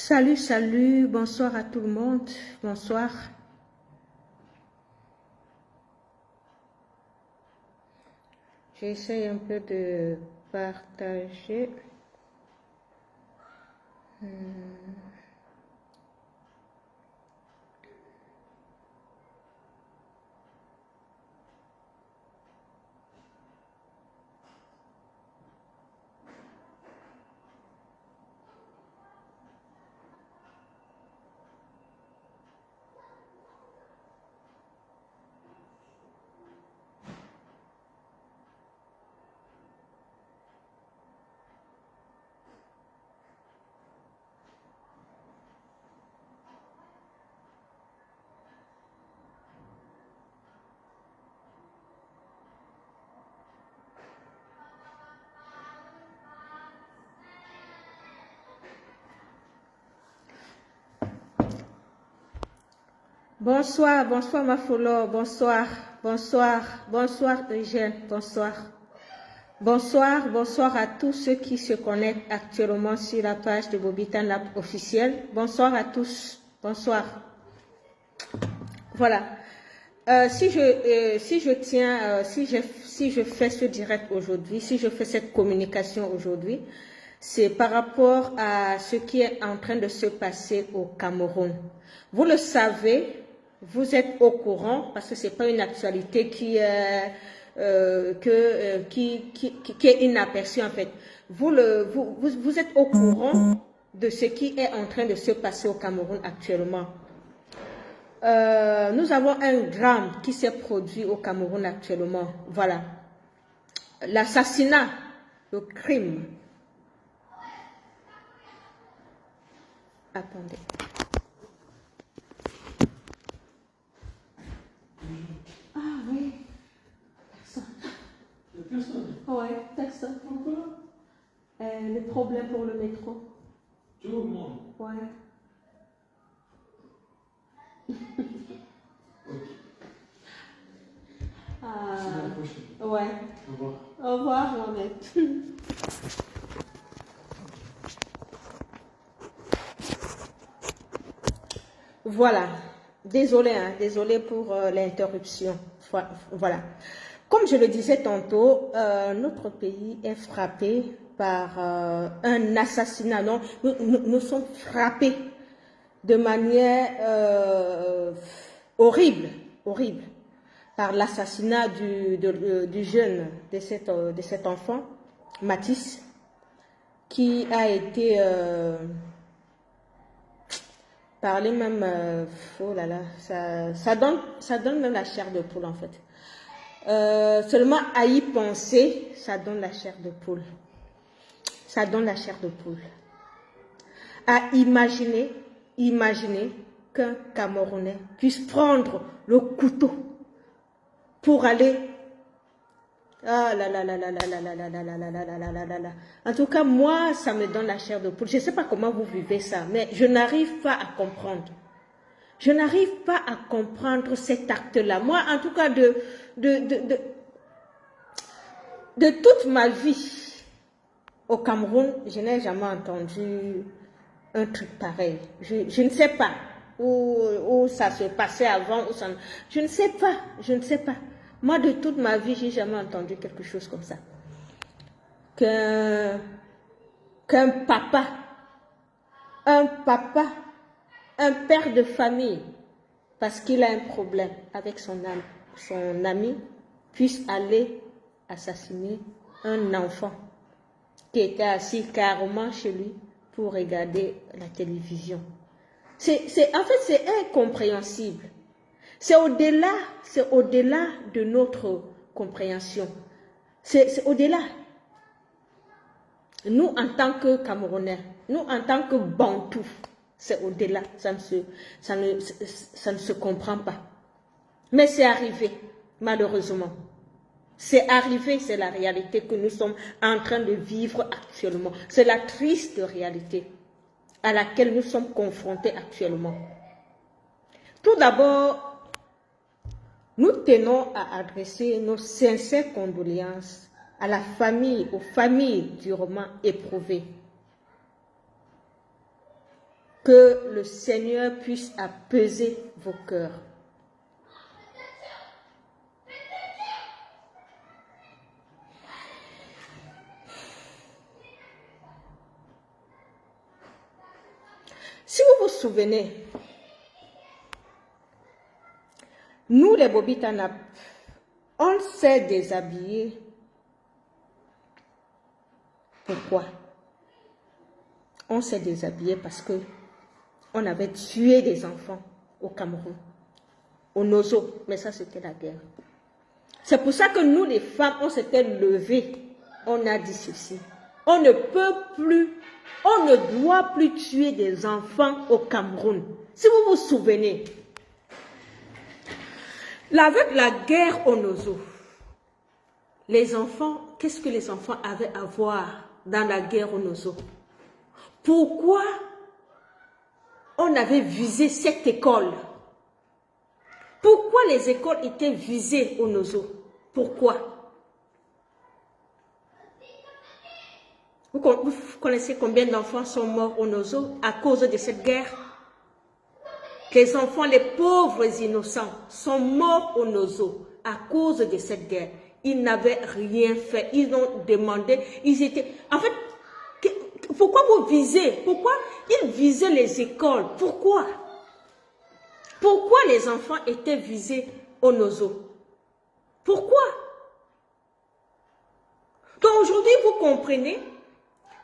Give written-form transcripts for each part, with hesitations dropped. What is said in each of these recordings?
Salut, salut, bonsoir à tout le monde, bonsoir. J'essaie un peu de partager. Bonsoir, bonsoir ma follow, bonsoir, bonsoir, bonsoir Eugène, bonsoir. Bonsoir, bonsoir à tous ceux qui se connectent actuellement sur la page de Bobitan Lab officielle. Bonsoir à tous, bonsoir. Voilà. Si je fais ce direct aujourd'hui, si je fais cette communication aujourd'hui, c'est par rapport à ce qui est en train de se passer au Cameroun. Vous le savez, vous êtes au courant, parce que ce n'est pas une actualité qui est inaperçue en fait. Vous êtes au courant de ce qui est en train de se passer au Cameroun actuellement. Nous avons un drame qui s'est produit au Cameroun actuellement. Voilà. L'assassinat, le crime. Attendez. Ah oui. Personne. Ouais, personne. Pourquoi? Le problème pour le métro. Tout le monde. Ouais. Ouais. Au revoir. Au revoir, Mohamed. Voilà. Désolé, hein, désolé pour l'interruption. Voilà. Comme je le disais tantôt, notre pays est frappé par un assassinat. Non, nous sommes frappés de manière horrible, horrible, par l'assassinat du jeune, de cet enfant, Mathis, qui a été parlé même, oh là là, ça donne même la chair de poule en fait. Seulement à y penser, ça donne la chair de poule. Ça donne la chair de poule. À imaginer qu'un Camerounais puisse prendre le couteau pour aller. Ah là là là là là là là là là là là là là là là là. En tout cas, moi, ça me donne la chair de poule. Je ne sais pas comment vous vivez ça, mais je n'arrive pas à comprendre. Je n'arrive pas à comprendre cet acte-là. Moi, en tout cas, de toute ma vie au Cameroun, je n'ai jamais entendu un truc pareil. Je ne sais pas où ça se passait avant. Je ne sais pas, je ne sais pas. Moi, de toute ma vie, je n'ai jamais entendu quelque chose comme ça. Qu'un papa, un père de famille, parce qu'il a un problème avec son ami, puisse aller assassiner un enfant qui était assis carrément chez lui pour regarder la télévision. En fait, c'est incompréhensible. C'est au-delà de notre compréhension. C'est au-delà. Nous, en tant que Camerounais, nous, en tant que Bantous, c'est au-delà. Ça ne se comprend pas. Mais c'est arrivé, malheureusement. C'est arrivé, c'est la réalité que nous sommes en train de vivre actuellement. C'est la triste réalité à laquelle nous sommes confrontés actuellement. Tout d'abord, nous tenons à adresser nos sincères condoléances à la famille, aux familles durement éprouvées. Que le Seigneur puisse apaiser vos cœurs. Si vous vous souvenez, nous les Bobitanap, on s'est déshabillés. Pourquoi? On s'est déshabillés parce que on avait tué des enfants au Cameroun, au Nozo, mais ça c'était la guerre. C'est pour ça que nous les femmes, on s'était levées, on a dit ceci. On ne peut plus, on ne doit plus tuer des enfants au Cameroun. Si vous vous souvenez, avec la guerre au Nozo, les enfants, qu'est-ce que les enfants avaient à voir dans la guerre au Nozo? Pourquoi on avait visé cette école? Pourquoi les écoles étaient visées au Nozo? Pourquoi? Vous connaissez combien d'enfants sont morts au Nozo à cause de cette guerre? Les enfants, les pauvres innocents, sont morts au Nozo à cause de cette guerre. Ils n'avaient rien fait. Ils ont demandé, ils étaient... En fait, pourquoi vous visez? Pourquoi ils visaient les écoles? Pourquoi? Pourquoi les enfants étaient visés au Nozo? Pourquoi? Donc aujourd'hui, vous comprenez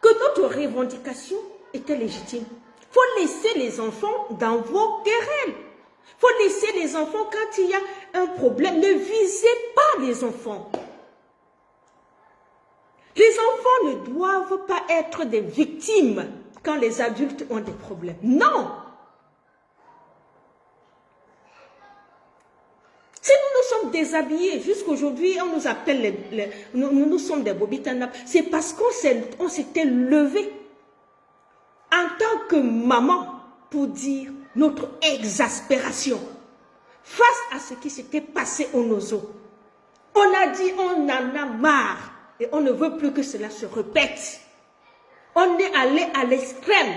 que notre revendication était légitime. Il faut laisser les enfants dans vos querelles. Il faut laisser les enfants quand il y a un problème. Ne visez pas les enfants. Les enfants ne doivent pas être des victimes quand les adultes ont des problèmes. Non! Si nous nous sommes déshabillés, jusqu'aujourd'hui, on nous appelle, nous sommes des Bobitanap, c'est parce qu'on s'était levé en tant que maman pour dire notre exaspération face à ce qui s'était passé au Nozo. On a dit on en a marre et on ne veut plus que cela se répète. On est allé à l'extrême.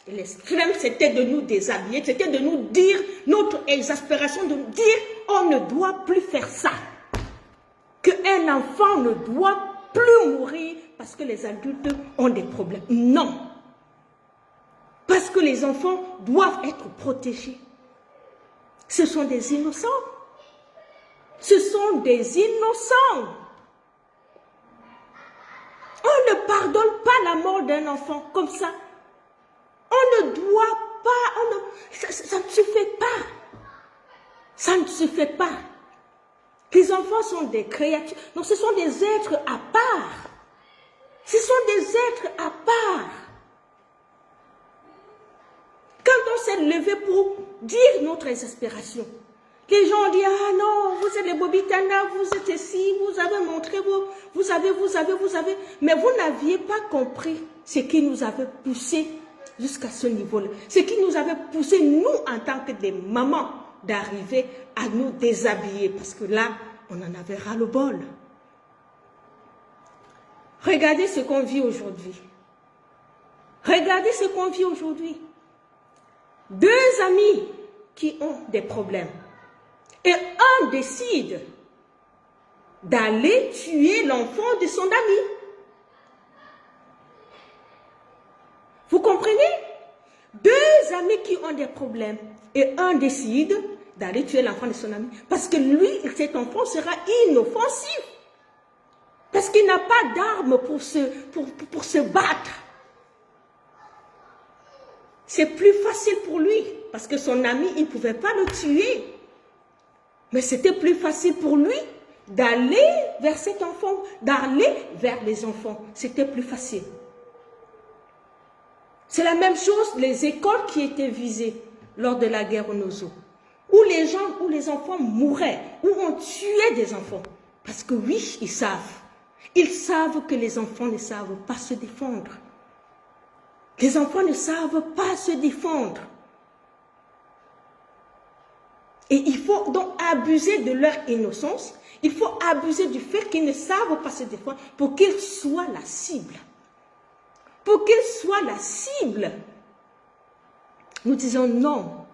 Et l'extrême, c'était de nous déshabiller, c'était de nous dire notre exaspération, de nous dire on ne doit plus faire ça. Qu'un enfant ne doit plus mourir parce que les adultes ont des problèmes. Non. Parce que les enfants doivent être protégés. Ce sont des innocents. Ce sont des innocents. On ne pardonne pas la mort d'un enfant comme ça. On ne doit pas, ça ne se fait pas. Ça ne se fait pas. Les enfants sont des créatures. Non, ce sont des êtres à part. Ce sont des êtres à part. Quand on s'est levé pour dire notre exaspération, les gens ont dit, ah non, vous êtes les Bobitana, vous êtes ici, vous avez montré, vous avez, mais vous n'aviez pas compris ce qui nous avait poussé jusqu'à ce niveau-là. Ce qui nous avait poussé, nous, en tant que des mamans, d'arriver à nous déshabiller, parce que là, on en avait ras-le-bol. Regardez ce qu'on vit aujourd'hui. Regardez ce qu'on vit aujourd'hui. Deux amis qui ont des problèmes. Et un décide d'aller tuer l'enfant de son ami. Vous comprenez? Deux amis qui ont des problèmes. Et un décide d'aller tuer l'enfant de son ami. Parce que lui, cet enfant sera inoffensif. Parce qu'il n'a pas d'armes pour se battre. C'est plus facile pour lui. Parce que son ami, il ne pouvait pas le tuer. Mais c'était plus facile pour lui d'aller vers cet enfant, d'aller vers les enfants. C'était plus facile. C'est la même chose, les écoles qui étaient visées lors de la guerre au Nozo. Où les enfants mouraient, où on tuait des enfants. Parce que oui, ils savent. Ils savent que les enfants ne savent pas se défendre. Les enfants ne savent pas se défendre. Et il faut donc abuser de leur innocence. Il faut abuser du fait qu'ils ne savent pas se défendre pour qu'ils soient la cible. Pour qu'ils soient la cible. Nous disons non.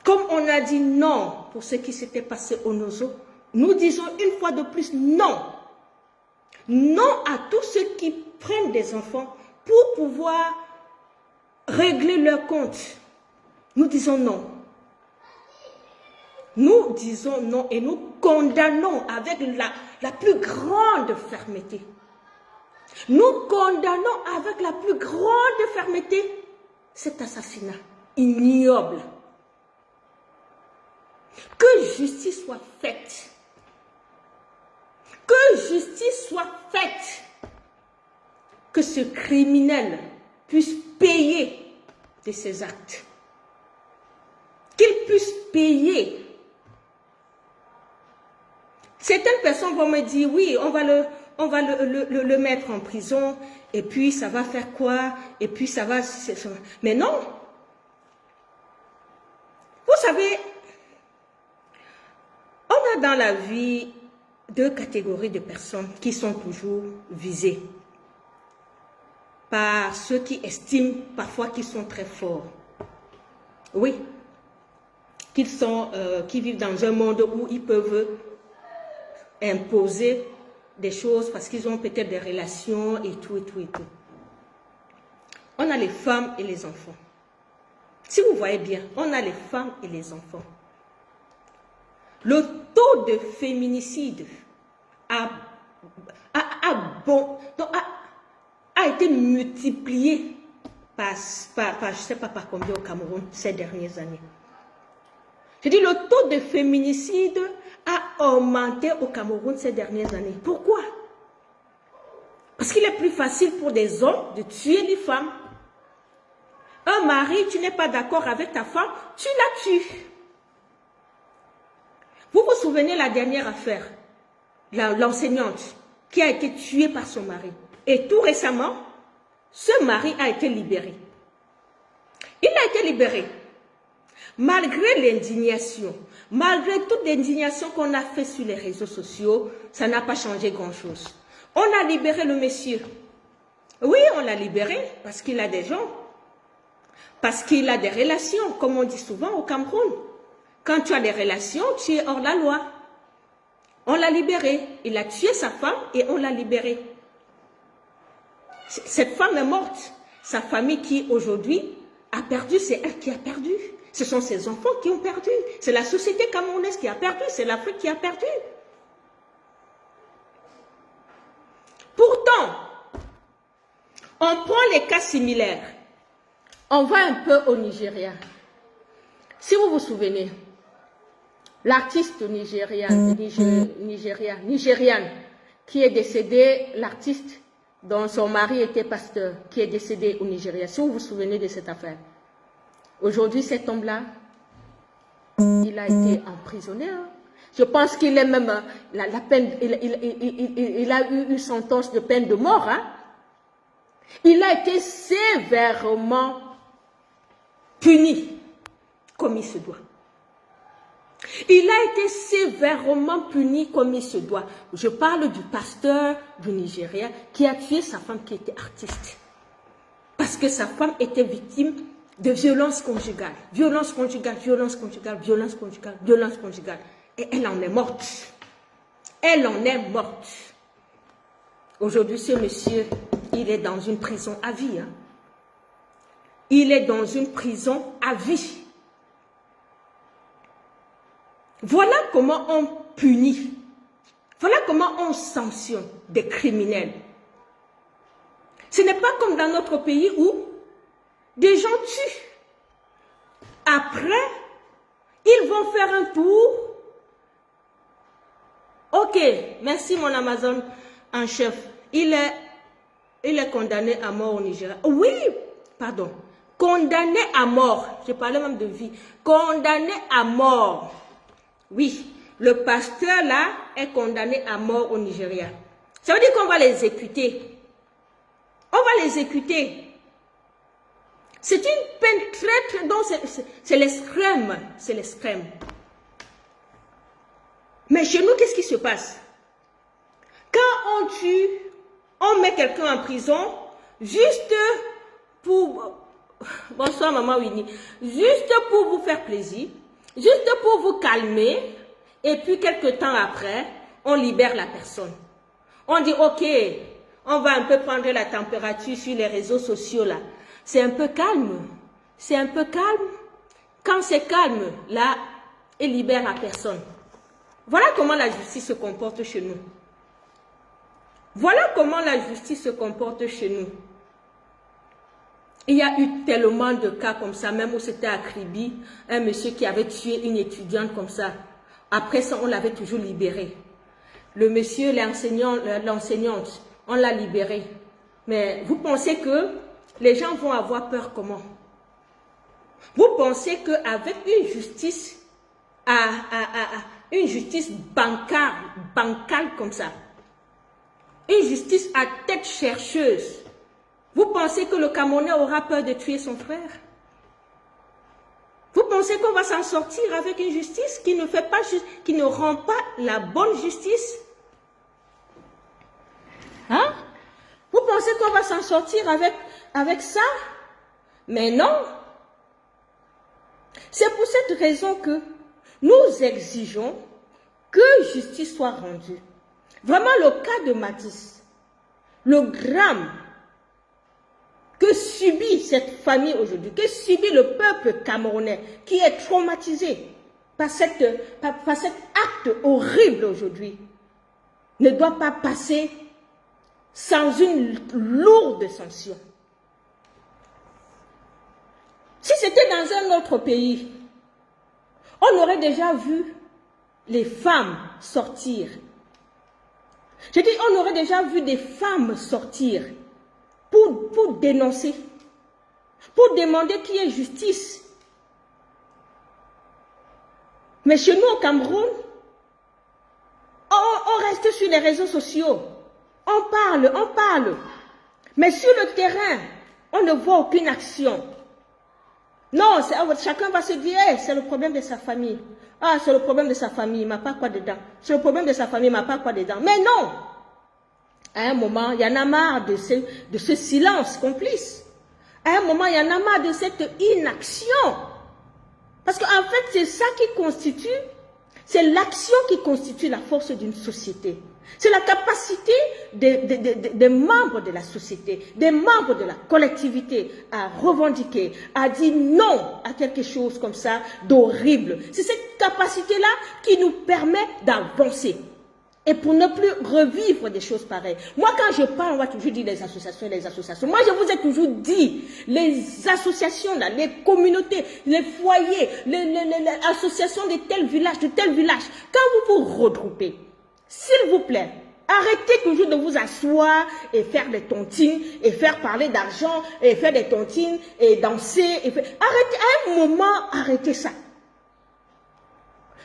Comme on a dit non pour ce qui s'était passé au Nozo, nous disons une fois de plus non. Non à tous ceux qui prennent des enfants pour pouvoir régler leur compte. Nous disons non. Nous disons non et nous condamnons avec la plus grande fermeté. Nous condamnons avec la plus grande fermeté cet assassinat ignoble. Que justice soit faite. Que justice soit faite. Que ce criminel puisse payer de ses actes. Qu'il puisse payer. Certaines personnes vont me dire, oui, on va le mettre en prison, et puis ça va faire quoi? Et puis ça va... Mais non. Vous savez, on a dans la vie deux catégories de personnes qui sont toujours visées par ceux qui estiment parfois qu'ils sont très forts. Oui, qui vivent dans un monde où ils peuvent imposer des choses parce qu'ils ont peut-être des relations et tout, et tout, et tout. On a les femmes et les enfants. Si vous voyez bien, on a les femmes et les enfants. Le taux de féminicide a été multiplié par je ne sais pas par combien au Cameroun ces dernières années. Je dis le taux de féminicide a augmenté au Cameroun ces dernières années. Pourquoi? Parce qu'il est plus facile pour des hommes de tuer les femmes. Un mari, tu n'es pas d'accord avec ta femme, tu la tues. Vous vous souvenez de la dernière affaire, l'enseignante qui a été tuée par son mari. Et tout récemment, ce mari a été libéré. Il a été libéré. Malgré l'indignation, malgré toute l'indignation qu'on a fait sur les réseaux sociaux, ça n'a pas changé grand-chose. On a libéré le monsieur. Oui, on l'a libéré parce qu'il a des gens. Parce qu'il a des relations, comme on dit souvent au Cameroun. Quand tu as des relations, tu es hors la loi. On l'a libéré. Il a tué sa femme et on l'a libéré. Cette femme est morte. Sa famille qui aujourd'hui a perdu, c'est elle qui a perdu. Ce sont ses enfants qui ont perdu. C'est la société camerounaise qui a perdu. C'est l'Afrique qui a perdu. Pourtant, on prend les cas similaires. On va un peu au Nigeria. Si vous vous souvenez, l'artiste nigériane qui est décédé, l'artiste dont son mari était pasteur, qui est décédé au Nigeria. Si vous vous souvenez de cette affaire. Aujourd'hui, cet homme-là, il a été emprisonné. Hein. Je pense qu'il est même la peine, il a eu une sentence de peine de mort. Hein. Il a été sévèrement puni comme il se doit. Il a été sévèrement puni comme il se doit. Je parle du pasteur du Nigeria qui a tué sa femme qui était artiste. Parce que sa femme était victime de violence conjugale. Violence conjugale, violence conjugale, violence conjugale, violence conjugale. Et elle en est morte. Elle en est morte. Aujourd'hui, ce monsieur, il est dans une prison à vie. Hein. Il est dans une prison à vie. Voilà comment on punit. Voilà comment on sanctionne des criminels. Ce n'est pas comme dans notre pays où des gens tuent. Après, ils vont faire un tour. Ok, merci mon Amazon en chef. Il est condamné à mort au Nigeria. Oui, pardon. Condamné à mort. Je parlais même de vie. Condamné à mort. Oui, le pasteur là est condamné à mort au Nigeria. Ça veut dire qu'on va l'exécuter. On va l'exécuter. C'est une peine très, donc c'est l'extrême. C'est l'extrême. Mais chez nous, qu'est-ce qui se passe? Quand on tue, on met quelqu'un en prison juste pour... Bonsoir. bonsoir maman Winnie. Juste pour vous faire plaisir, juste pour vous calmer, et puis quelques temps après, on libère la personne. On dit, ok, on va un peu prendre la température sur les réseaux sociaux là. C'est un peu calme. C'est un peu calme. Quand c'est calme, là, il libère la personne. Voilà comment la justice se comporte chez nous. Voilà comment la justice se comporte chez nous. Il y a eu tellement de cas comme ça, même où c'était à Kribi, un monsieur qui avait tué une étudiante comme ça. Après ça, on l'avait toujours libéré. Le monsieur, l'enseignante, on l'a libéré. Mais vous pensez que les gens vont avoir peur comment? Vous pensez qu'avec une justice, une justice bancale comme ça, une justice à tête chercheuse, vous pensez que le Camerounais aura peur de tuer son frère? Vous pensez qu'on va s'en sortir avec une justice qui ne fait pas qui ne rend pas la bonne justice? Hein? Vous pensez qu'on va s'en sortir avec ça? Mais non. C'est pour cette raison que nous exigeons que justice soit rendue. Vraiment le cas de Mathis, le drame que subit cette famille aujourd'hui, que subit le peuple camerounais qui est traumatisé par cet acte horrible aujourd'hui, ne doit pas passer sans une lourde sanction. Si c'était dans un autre pays, on aurait déjà vu les femmes sortir. Je dis, on aurait déjà vu des femmes sortir pour dénoncer, pour demander qu'il y ait justice. Mais chez nous au Cameroun, on reste sur les réseaux sociaux. On parle. Mais sur le terrain, on ne voit aucune action. Non, chacun va se dire, hey, c'est le problème de sa famille. Ah, c'est le problème de sa famille, il m'a pas quoi dedans. C'est le problème de sa famille, il m'a pas quoi dedans. Mais non! À un moment, il y en a marre de ce silence complice. À un moment, il y en a marre de cette inaction. Parce qu'en fait, c'est ça qui constitue, c'est l'action qui constitue la force d'une société. C'est la capacité des membres de la société, des membres de la collectivité à revendiquer, à dire non à quelque chose comme ça d'horrible. C'est cette capacité-là qui nous permet d'avancer. Et pour ne plus revivre des choses pareilles. Moi, quand je parle, on va toujours dire les associations. Moi, je vous ai toujours dit, les associations, là, les communautés, les foyers, les associations de tel village, quand vous vous regroupez, s'il vous plaît, arrêtez toujours de vous asseoir et faire des tontines, et faire parler d'argent, et faire des tontines, et danser. Arrêtez, à un moment, arrêtez ça.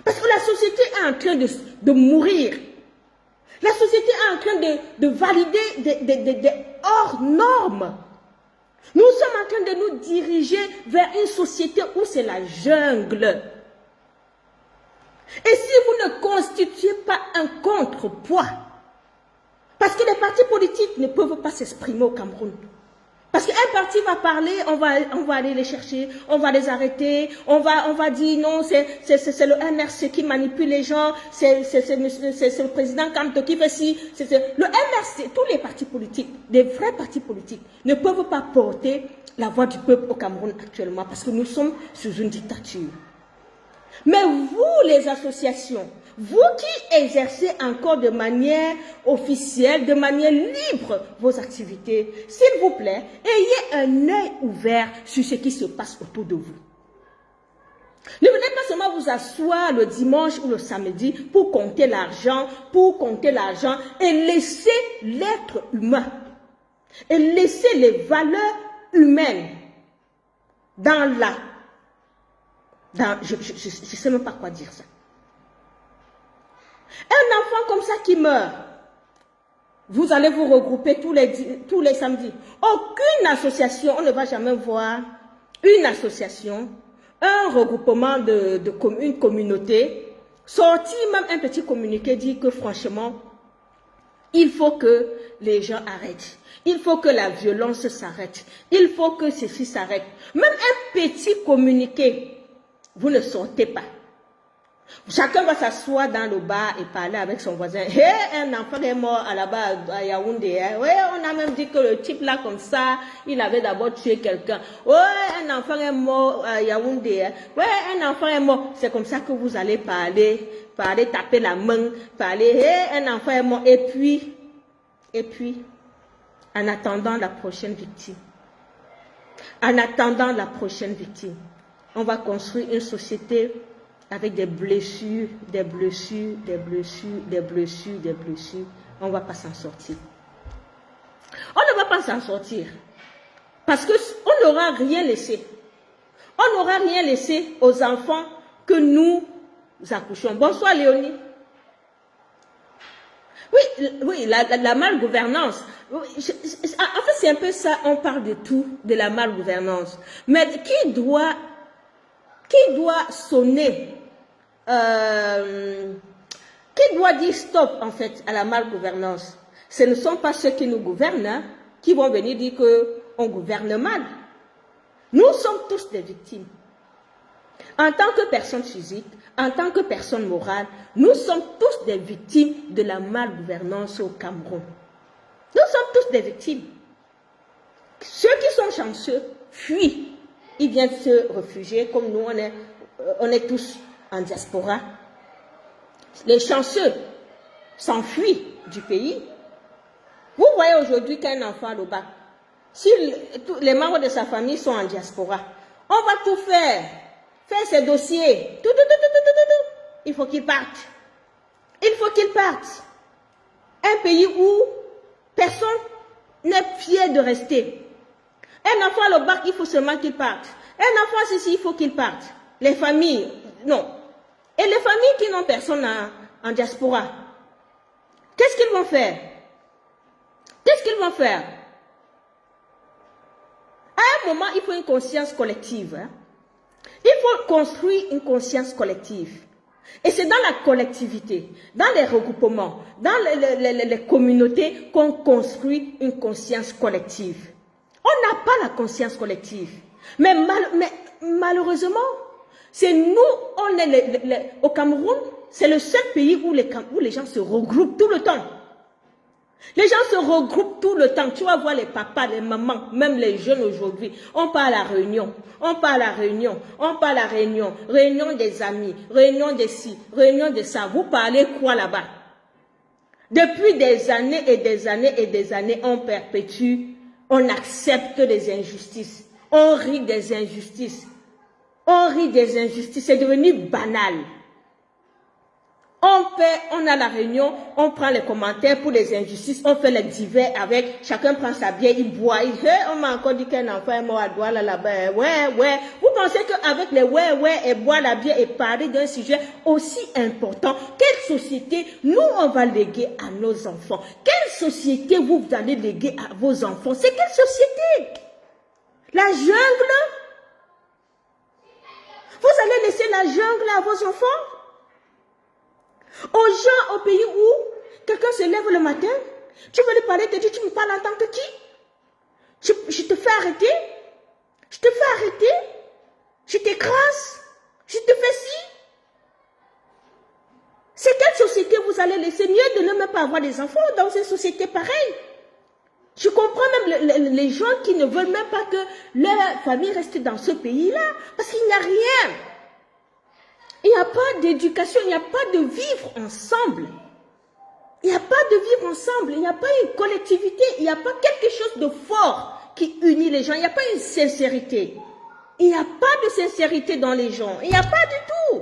Parce que la société est en train de mourir. La société est en train de valider des hors normes. Nous sommes en train de nous diriger vers une société où c'est la jungle. Et si vous ne constituez pas un contrepoids, parce que les partis politiques ne peuvent pas s'exprimer au Cameroun. Parce qu'un parti va parler, on va aller les chercher, on va les arrêter, on va dire non, c'est le MRC qui manipule les gens, c'est le président Kanto qui fait ci. Le MRC, tous les partis politiques, des vrais partis politiques, ne peuvent pas porter la voix du peuple au Cameroun actuellement parce que nous sommes sous une dictature. Mais vous, les associations, vous qui exercez encore de manière officielle, de manière libre vos activités, s'il vous plaît, ayez un œil ouvert sur ce qui se passe autour de vous. Ne venez pas seulement vous asseoir le dimanche ou le samedi pour compter l'argent, et laisser l'être humain, et laisser les valeurs humaines je ne sais même pas quoi dire ça. Un enfant comme ça qui meurt, vous allez vous regrouper tous les samedis. Aucune association, on ne va jamais voir une association, un regroupement une communauté, sortir même un petit communiqué, dire que franchement, il faut que les gens arrêtent. Il faut que la violence s'arrête. Il faut que ceci s'arrête. Même un petit communiqué, vous ne sortez pas. Chacun va s'asseoir dans le bar et parler avec son voisin. Hey, un enfant est mort là-bas à Yaoundé. Hein? Ouais, on a même dit que le type là comme ça, il avait d'abord tué quelqu'un. Ouais, un enfant est mort à Yaoundé. Hein? Ouais, un enfant est mort. C'est comme ça que vous allez parler, taper la main, parler. Hey, un enfant est mort. Et puis, en attendant la prochaine victime. En attendant la prochaine victime, on va construire une société avec des blessures, des blessures, des blessures, des blessures, des blessures. On ne va pas s'en sortir. On ne va pas s'en sortir. Parce qu'on n'aura rien laissé. On n'aura rien laissé aux enfants que nous accouchons. Bonsoir Léonie. Oui, la malgouvernance. En fait, c'est un peu ça, on parle de tout, de la malgouvernance. Mais qui doit sonner, qui doit dire stop, en fait, à la malgouvernance? Ce ne sont pas ceux qui nous gouvernent, hein, qui vont venir dire qu'on gouverne mal. Nous sommes tous des victimes. En tant que personne physique, en tant que personne morale, nous sommes tous des victimes de la malgouvernance au Cameroun. Nous sommes tous des victimes. Ceux qui sont chanceux fuient. Ils viennent se réfugier, comme nous, on est tous en diaspora. Les chanceux s'enfuient du pays. Vous voyez aujourd'hui qu'un enfant à l'Oba, si les membres de sa famille sont en diaspora, on va tout faire ses dossiers. Il faut qu'il parte. Il faut qu'il parte. Un pays où personne n'est fier de rester. Un enfant à l'Oba, il faut seulement qu'il parte. Un enfant ceci, il faut qu'il parte. Les familles, non. Et les familles qui n'ont personne en diaspora, qu'est-ce qu'ils vont faire? Qu'est-ce qu'ils vont faire? À un moment, il faut une conscience collective. Hein? Il faut construire une conscience collective. Et c'est dans la collectivité, dans les regroupements, dans les communautés qu'on construit une conscience collective. On n'a pas la conscience collective. Mais malheureusement, c'est nous, on est au Cameroun, c'est le seul pays où les gens se regroupent tout le temps. Les gens se regroupent tout le temps. Tu vas voir les papas, les mamans, même les jeunes aujourd'hui. On part à la réunion. On part à la réunion. On part à la réunion. Réunion des amis. Réunion de ci. Réunion de ça. Vous parlez quoi là-bas? Depuis des années et des années et des années, on perpétue. On accepte des injustices. On rit des injustices. On rit des injustices. C'est devenu banal. On a la réunion, on prend les commentaires pour les injustices, on fait les divers avec, chacun prend sa bière, il boit, on m'a encore dit qu'un enfant est mort à Douala là-bas, ouais. Vous pensez qu'avec les ouais, et boire la bière et parler d'un sujet aussi important, quelle société nous on va léguer à nos enfants? Quelle société vous allez léguer à vos enfants? C'est quelle société? La jungle? Vous allez laisser la jungle à vos enfants? Aux gens au pays où quelqu'un se lève le matin, tu veux lui parler, te dis, tu me parles en tant que qui? Je te fais arrêter? Je te fais arrêter? Je t'écrase? Je te fais ci? C'est quelle société vous allez laisser? Mieux de ne même pas avoir des enfants dans une société pareille. Je comprends même les gens qui ne veulent même pas que leur famille reste dans ce pays-là, parce qu'il n'y a rien. Il n'y a pas d'éducation, il n'y a pas de vivre ensemble. Il n'y a pas de vivre ensemble, il n'y a pas une collectivité, il n'y a pas quelque chose de fort qui unit les gens, il n'y a pas une sincérité. Il n'y a pas de sincérité dans les gens, il n'y a pas du tout.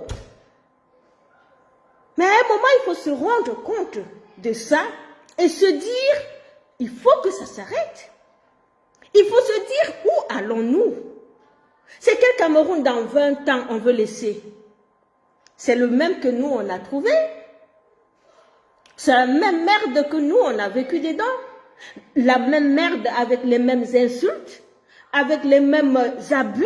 Mais à un moment, il faut se rendre compte de ça et se dire, il faut que ça s'arrête. Il faut se dire, où allons-nous? C'est quel Cameroun dans 20 ans on veut laisser? C'est le même que nous, on a trouvé. C'est la même merde que nous, on a vécu dedans. La même merde avec les mêmes insultes, avec les mêmes abus.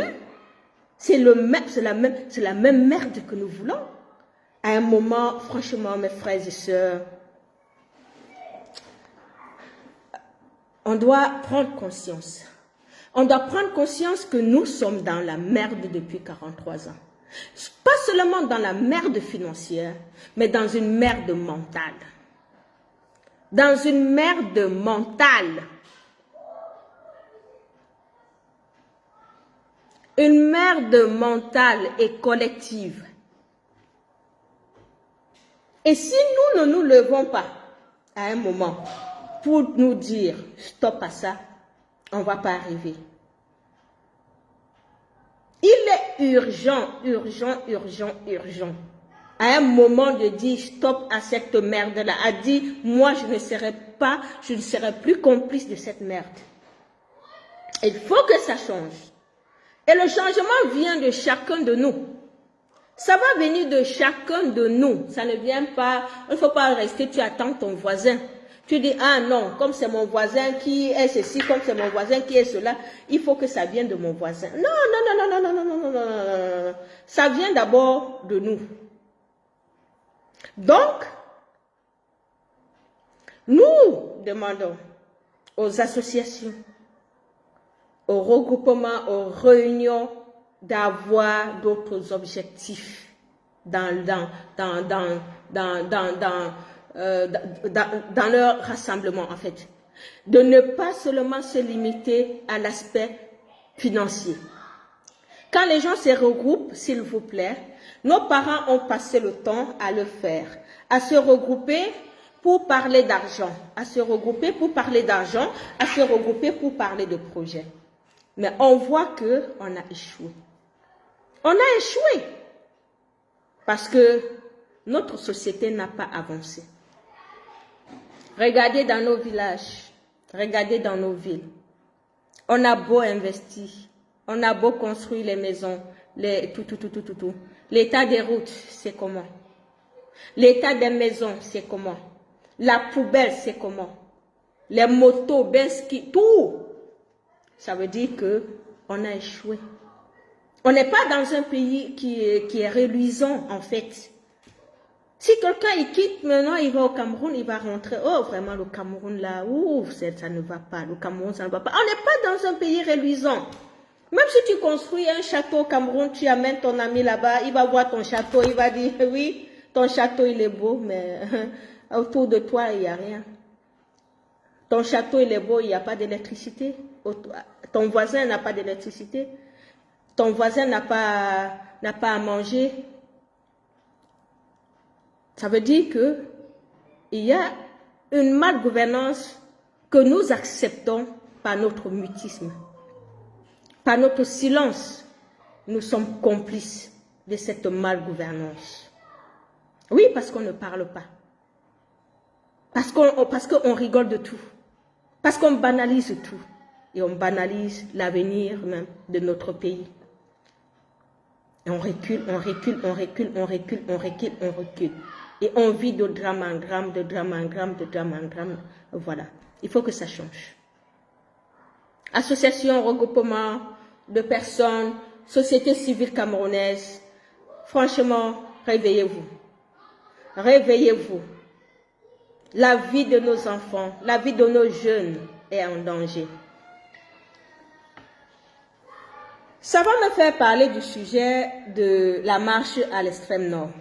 C'est la même merde que nous voulons. À un moment, franchement, mes frères et sœurs, on doit prendre conscience. On doit prendre conscience que nous sommes dans la merde depuis 43 ans. Pas seulement dans la merde financière, mais dans une merde mentale. Dans une merde mentale. Une merde mentale et collective. Et si nous ne nous levons pas à un moment pour nous dire stop à ça, on ne va pas arriver. Il est urgent, urgent, urgent, urgent. À un moment de dire stop à cette merde-là, à dire moi je ne serai plus complice de cette merde. Il faut que ça change. Et le changement vient de chacun de nous. Ça va venir de chacun de nous. Ça ne vient pas, il ne faut pas rester, tu attends ton voisin. Tu dis, ah non, comme c'est mon voisin qui est ceci, comme c'est mon voisin qui est cela, il faut que ça vienne de mon voisin. Non, non, non, non, non, non, non, non, non, non, non. Ça vient d'abord de nous. Donc, nous demandons aux associations, aux regroupements, aux réunions, d'avoir d'autres objectifs dans leur rassemblement, en fait. De ne pas seulement se limiter à l'aspect financier. Quand les gens se regroupent, s'il vous plaît, nos parents ont passé le temps à le faire, à se regrouper pour parler d'argent, à se regrouper pour parler d'argent, à se regrouper pour parler de projets. Mais on voit qu'on a échoué. On a échoué parce que notre société n'a pas avancé. Regardez dans nos villages, regardez dans nos villes. On a beau investir, on a beau construire les maisons, tout. L'état des routes, c'est comment? L'état des maisons, c'est comment? La poubelle, c'est comment? Les motos, benski, tout. Ça veut dire qu'on a échoué. On n'est pas dans un pays qui est reluisant, en fait. Si quelqu'un il quitte maintenant, il va au Cameroun, il va rentrer. Oh, vraiment, le Cameroun là, ouf, ça ne va pas. Le Cameroun, ça ne va pas. On n'est pas dans un pays reluisant. Même si tu construis un château au Cameroun, tu amènes ton ami là-bas, il va voir ton château, il va dire, oui, ton château, il est beau, mais autour de toi, il n'y a rien. Ton château, il est beau, il n'y a pas d'électricité. Ton voisin n'a pas d'électricité. Ton voisin n'a pas à manger. Ça veut dire qu'il y a une malgouvernance que nous acceptons par notre mutisme. Par notre silence, nous sommes complices de cette malgouvernance. Oui, parce qu'on ne parle pas. Parce qu'on rigole de tout. Parce qu'on banalise tout. Et on banalise l'avenir même de notre pays. Et on recule, on recule, on recule, on recule, on recule, on recule. Et on vit de drame en drame, de drame en drame, de drame en drame. Voilà. Il faut que ça change. Association, regroupement de personnes, société civile camerounaise. Franchement, réveillez-vous. Réveillez-vous. La vie de nos enfants, la vie de nos jeunes est en danger. Ça va me faire parler du sujet de la marche à l'extrême nord.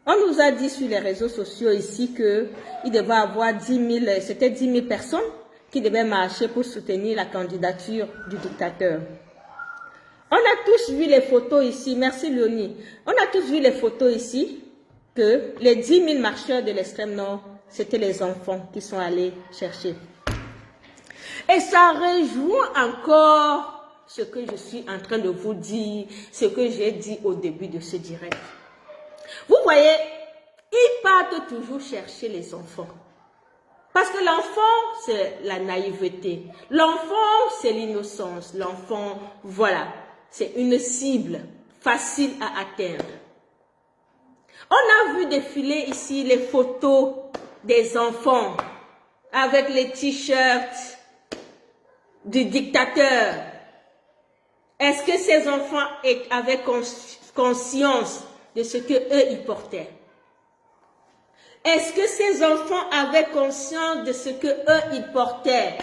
On nous a dit sur les réseaux sociaux ici qu'il devait y avoir 10 000, c'était 10 000 personnes qui devaient marcher pour soutenir la candidature du dictateur. On a tous vu les photos ici, merci Léonie, on a tous vu les photos ici que les 10 000 marcheurs de l'extrême nord, c'était les enfants qui sont allés chercher. Et ça rejoint encore ce que je suis en train de vous dire, ce que j'ai dit au début de ce direct. Vous voyez, ils partent toujours chercher les enfants. Parce que l'enfant, c'est la naïveté. L'enfant, c'est l'innocence. L'enfant, voilà, c'est une cible facile à atteindre. On a vu défiler ici les photos des enfants avec les t-shirts du dictateur. Est-ce que ces enfants avaient conscience de ce qu'eux ils portaient? Est-ce que ces enfants avaient conscience de ce qu'eux ils portaient?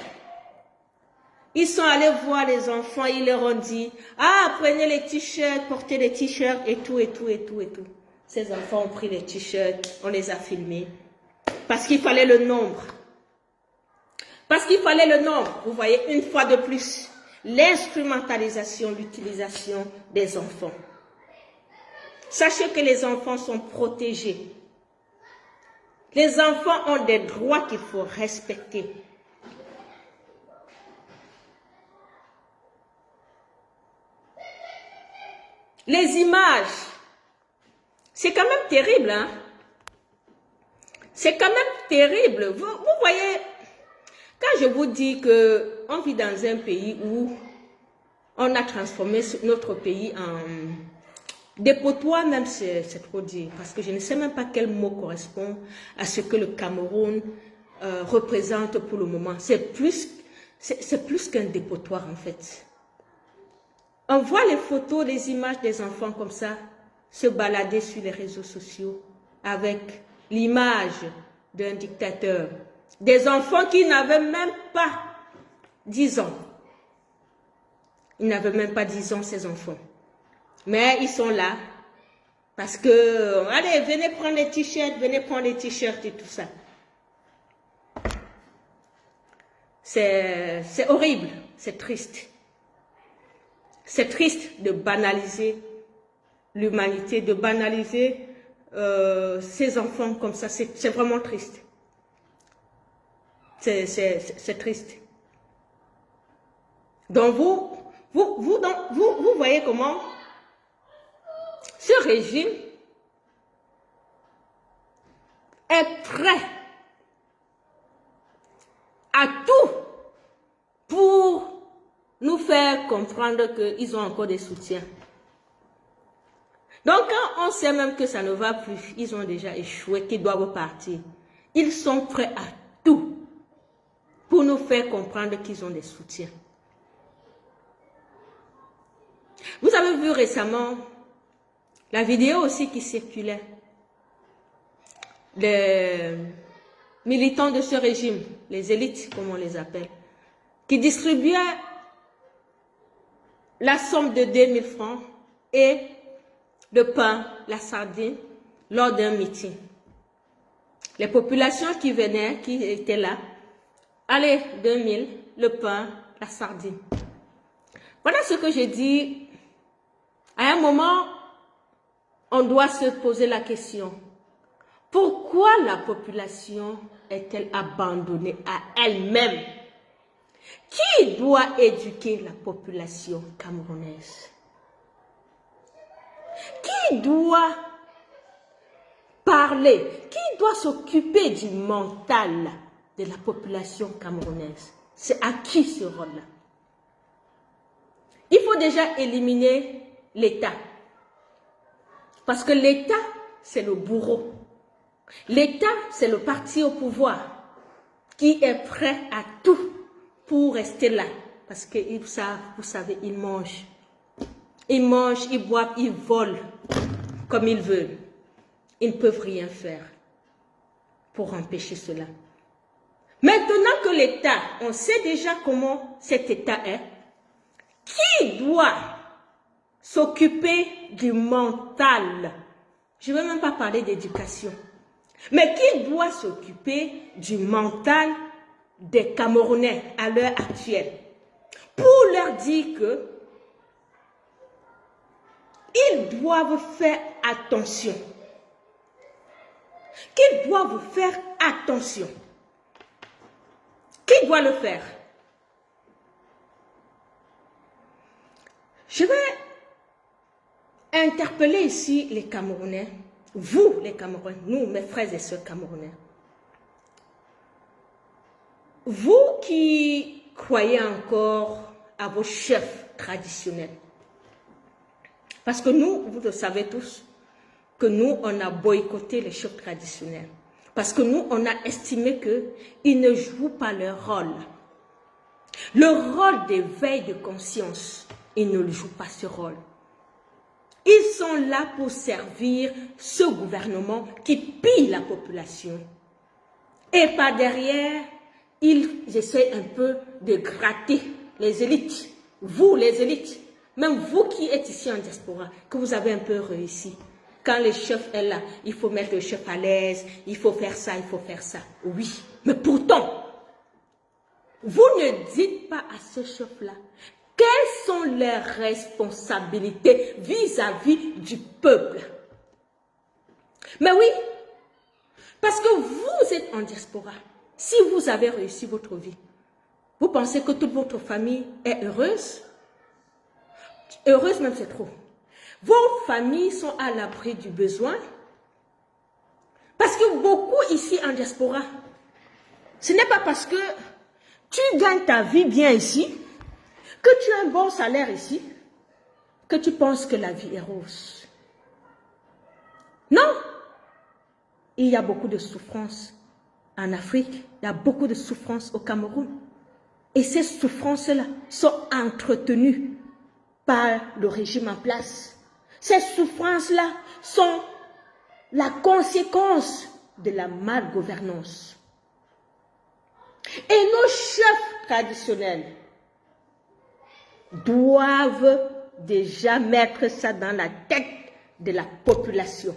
Ils sont allés voir les enfants, ils leur ont dit, ah, prenez les t-shirts, portez les t-shirts et tout, et tout, et tout, et tout. Ces enfants ont pris les t-shirts, on les a filmés. Parce qu'il fallait le nombre. Parce qu'il fallait le nombre. Vous voyez, une fois de plus, l'instrumentalisation, l'utilisation des enfants. Sachez que les enfants sont protégés. Les enfants ont des droits qu'il faut respecter. Les images, c'est quand même terrible, hein? C'est quand même terrible. Vous voyez, quand je vous dis qu'on vit dans un pays où on a transformé notre pays en dépotoir, même c'est trop dire, parce que je ne sais même pas quel mot correspond à ce que le Cameroun représente pour le moment. C'est plus qu'un dépotoir en fait. On voit les photos, les images des enfants comme ça, se balader sur les réseaux sociaux avec l'image d'un dictateur. Des enfants qui n'avaient même pas 10 ans. Ils n'avaient même pas 10 ans, ces enfants. Mais ils sont là parce que, allez, venez prendre les t-shirts, venez prendre les t-shirts et tout ça. C'est horrible, c'est triste. C'est triste de banaliser l'humanité, de banaliser ces enfants comme ça. C'est vraiment triste. C'est triste. Donc vous voyez comment ce régime est prêt à tout pour nous faire comprendre qu'ils ont encore des soutiens. Donc, quand on sait même que ça ne va plus, ils ont déjà échoué, qu'ils doivent partir, ils sont prêts à tout pour nous faire comprendre qu'ils ont des soutiens. Vous avez vu récemment la vidéo aussi qui circulait. Les militants de ce régime, les élites, comme on les appelle, qui distribuaient la somme de 2000 francs et le pain, la sardine, lors d'un meeting. Les populations qui venaient, qui étaient là, allez, 2000, le pain, la sardine. Voilà ce que j'ai dit. À un moment, on doit se poser la question. Pourquoi la population est-elle abandonnée à elle-même? Qui doit éduquer la population camerounaise? Qui doit parler? Qui doit s'occuper du mental de la population camerounaise? C'est à qui ce rôle-là? Il faut déjà éliminer l'État. Parce que l'État, c'est le bourreau. L'État, c'est le parti au pouvoir qui est prêt à tout pour rester là. Parce qu'ils savent, vous savez, ils mangent. Ils mangent, ils boivent, ils volent comme ils veulent. Ils ne peuvent rien faire pour empêcher cela. Maintenant que l'État, on sait déjà comment cet État est, qui doit s'occuper du mental? Je ne vais même pas parler d'éducation. Mais qui doit s'occuper du mental des Camerounais à l'heure actuelle? Pour leur dire que ils doivent faire attention. Qu'ils doivent faire attention. Qui doit le faire? Je vais interpeller ici les Camerounais, vous les Camerounais, nous, mes frères et sœurs Camerounais. Vous qui croyez encore à vos chefs traditionnels. Parce que nous, vous le savez tous, que nous, on a boycotté les chefs traditionnels. Parce que nous, on a estimé qu'ils ne jouent pas leur rôle. Le rôle d'éveil de conscience, ils ne jouent pas ce rôle. Ils sont là pour servir ce gouvernement qui pille la population. Et par derrière, ils essaient un peu de gratter les élites, vous les élites, même vous qui êtes ici en diaspora, que vous avez un peu réussi. Quand le chef est là, il faut mettre le chef à l'aise, il faut faire ça, il faut faire ça. Oui, mais pourtant, vous ne dites pas à ce chef-là quelles sont les responsabilités vis-à-vis du peuple. Mais oui, parce que vous êtes en diaspora. Si vous avez réussi votre vie, vous pensez que toute votre famille est heureuse? Heureuse même, c'est trop. Vos familles sont à l'abri du besoin. Parce que beaucoup ici en diaspora, ce n'est pas parce que tu gagnes ta vie bien ici, que tu as un bon salaire ici, que tu penses que la vie est rose. Non! Il y a beaucoup de souffrances en Afrique, il y a beaucoup de souffrances au Cameroun. Et ces souffrances-là sont entretenues par le régime en place. Ces souffrances-là sont la conséquence de la malgouvernance. Et nos chefs traditionnels doivent déjà mettre ça dans la tête de la population.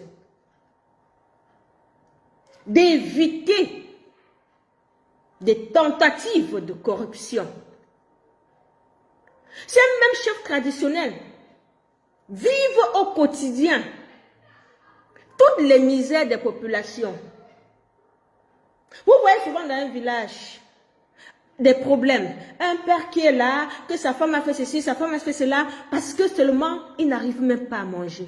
D'éviter des tentatives de corruption. Ces mêmes chefs traditionnels vivent au quotidien toutes les misères des populations. Vous voyez souvent dans un village des problèmes. Un père qui est là, que sa femme a fait ceci, sa femme a fait cela, parce que seulement il n'arrive même pas à manger.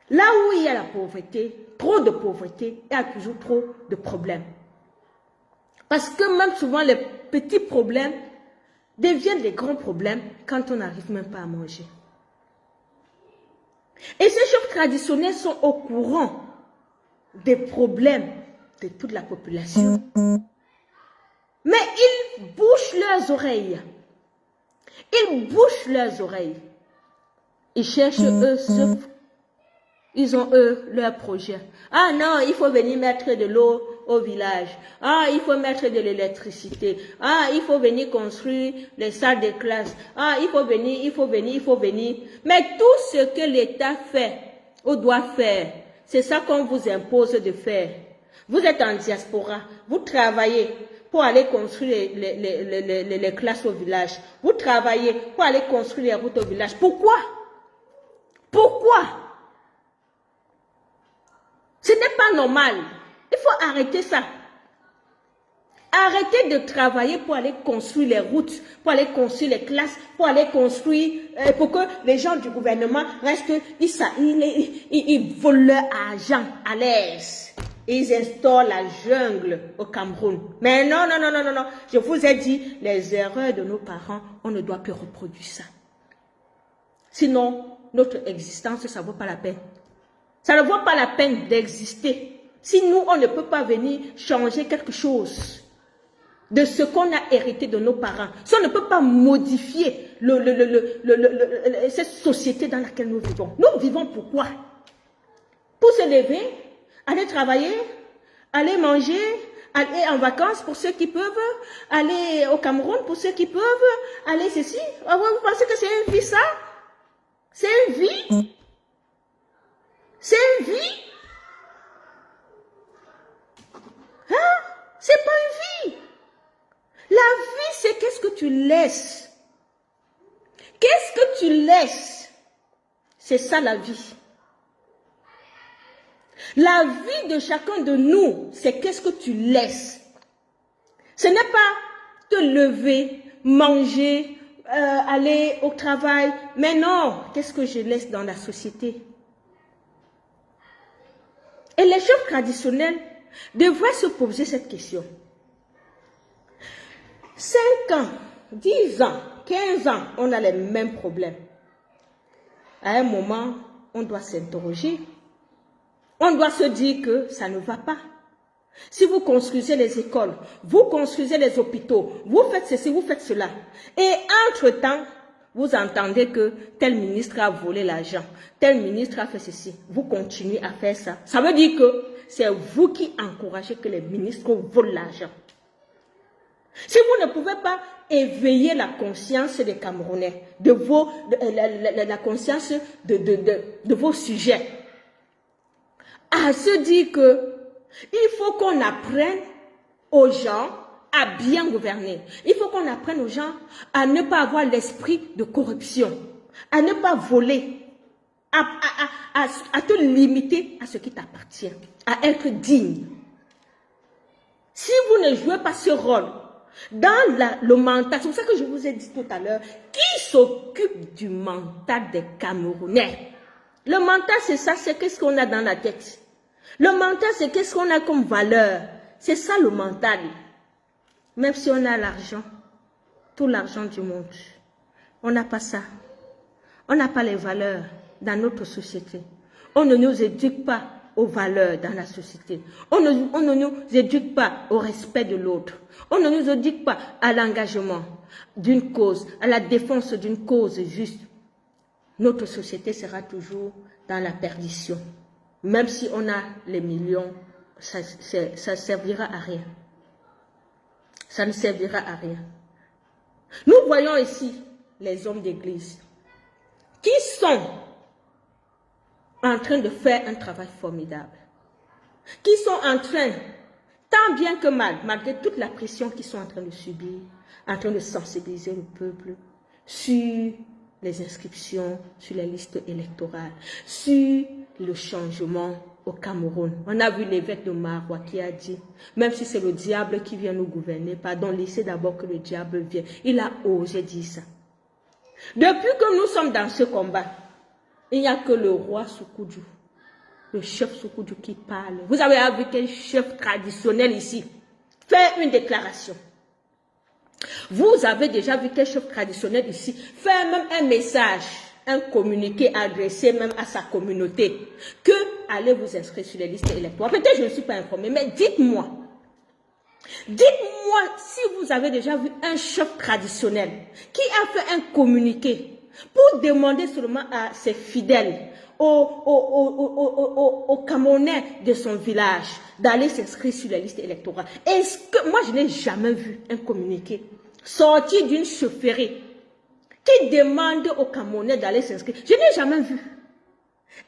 Là où il y a la pauvreté, trop de pauvreté, il y a toujours trop de problèmes. Parce que même souvent les petits problèmes deviennent des grands problèmes quand on n'arrive même pas à manger. Et ces chefs traditionnels sont au courant des problèmes de toute la population. Mais ils bouchent leurs oreilles. Ils bouchent leurs oreilles. Ils cherchent ils ont leur projet. Ah non, il faut venir mettre de l'eau au village. Ah, il faut mettre de l'électricité. Ah, il faut venir construire les salles de classe. Ah, il faut venir, il faut venir, il faut venir. Mais tout ce que l'État fait ou doit faire, c'est ça qu'on vous impose de faire. Vous êtes en diaspora, vous travaillez pour aller construire les classes au village. Vous travaillez pour aller construire les routes au village. Pourquoi? Pourquoi? Ce n'est pas normal. Il faut arrêter ça. Arrêtez de travailler pour aller construire les routes, pour aller construire les classes, pour aller construire, pour que les gens du gouvernement restent, ils volent leur argent à l'aise. Ils instaurent la jungle au Cameroun. Mais non, non, non, non, non, non. Je vous ai dit, les erreurs de nos parents, on ne doit plus reproduire ça. Sinon, notre existence, ça ne vaut pas la peine. Ça ne vaut pas la peine d'exister. Si nous, on ne peut pas venir changer quelque chose de ce qu'on a hérité de nos parents, si on ne peut pas modifier cette société dans laquelle nous vivons. Nous vivons pourquoi? Pour se lever, aller travailler, aller manger, aller en vacances pour ceux qui peuvent, aller au Cameroun pour ceux qui peuvent, aller ceci. Vous pensez que c'est une vie ça? C'est une vie? C'est une vie? Hein? C'est pas une vie. La vie, c'est qu'est-ce que tu laisses. Qu'est-ce que tu laisses? C'est ça la vie. La vie de chacun de nous, c'est qu'est-ce que tu laisses. Ce n'est pas te lever, manger, aller au travail. Mais non, qu'est-ce que je laisse dans la société? Et les chefs traditionnels devraient se poser cette question. 5 ans, 10 ans, 15 ans, on a les mêmes problèmes. À un moment, on doit s'interroger. On doit se dire que ça ne va pas. Si vous construisez les écoles, vous construisez les hôpitaux, vous faites ceci, vous faites cela. Et entre-temps, vous entendez que tel ministre a volé l'argent, tel ministre a fait ceci. Vous continuez à faire ça. Ça veut dire que c'est vous qui encouragez que les ministres volent l'argent. Si vous ne pouvez pas éveiller la conscience des Camerounais, la conscience de vos sujets, à se dire que il faut qu'on apprenne aux gens à bien gouverner. Il faut qu'on apprenne aux gens à ne pas avoir l'esprit de corruption, à ne pas voler, à te limiter à ce qui t'appartient, à être digne. Si vous ne jouez pas ce rôle dans le mental, c'est pour ça que je vous ai dit tout à l'heure, qui s'occupe du mental des Camerounais? Le mental, c'est ça, c'est qu'est-ce qu'on a dans la tête. Le mental, c'est qu'est-ce qu'on a comme valeur. C'est ça le mental. Même si on a l'argent, tout l'argent du monde, on n'a pas ça. On n'a pas les valeurs dans notre société. On ne nous éduque pas aux valeurs dans la société. On ne nous éduque pas au respect de l'autre. On ne nous éduque pas à l'engagement d'une cause, à la défense d'une cause juste. Notre société sera toujours dans la perdition. Même si on a les millions, ça ne servira à rien. Ça ne servira à rien. Nous voyons ici les hommes d'église qui sont en train de faire un travail formidable, qui sont en train, tant bien que mal, malgré toute la pression qu'ils sont en train de subir, en train de sensibiliser le peuple sur les inscriptions, sur les listes électorales, sur le changement au Cameroun. On a vu l'évêque de Marois qui a dit, même si c'est le diable qui vient nous gouverner, pardon, laissez d'abord que le diable vienne. Il a osé dire ça. Depuis que nous sommes dans ce combat, il n'y a que le roi Soukoudjou, le chef Soukoudjou qui parle. Vous avez vu quel chef traditionnel ici faire une déclaration. Vous avez déjà vu quel chef traditionnel ici faire même un message, un communiqué adressé même à sa communauté, que allez vous inscrire sur les listes électorales. Peut-être que je ne suis pas informée, mais dites-moi. Dites-moi si vous avez déjà vu un chef traditionnel qui a fait un communiqué pour demander seulement à ses fidèles, aux Camerounais de son village, d'aller s'inscrire sur les listes électorales. Est-ce que, moi je n'ai jamais vu un communiqué sorti d'une chefferie qui demande aux Camerounais d'aller s'inscrire. Je n'ai jamais vu.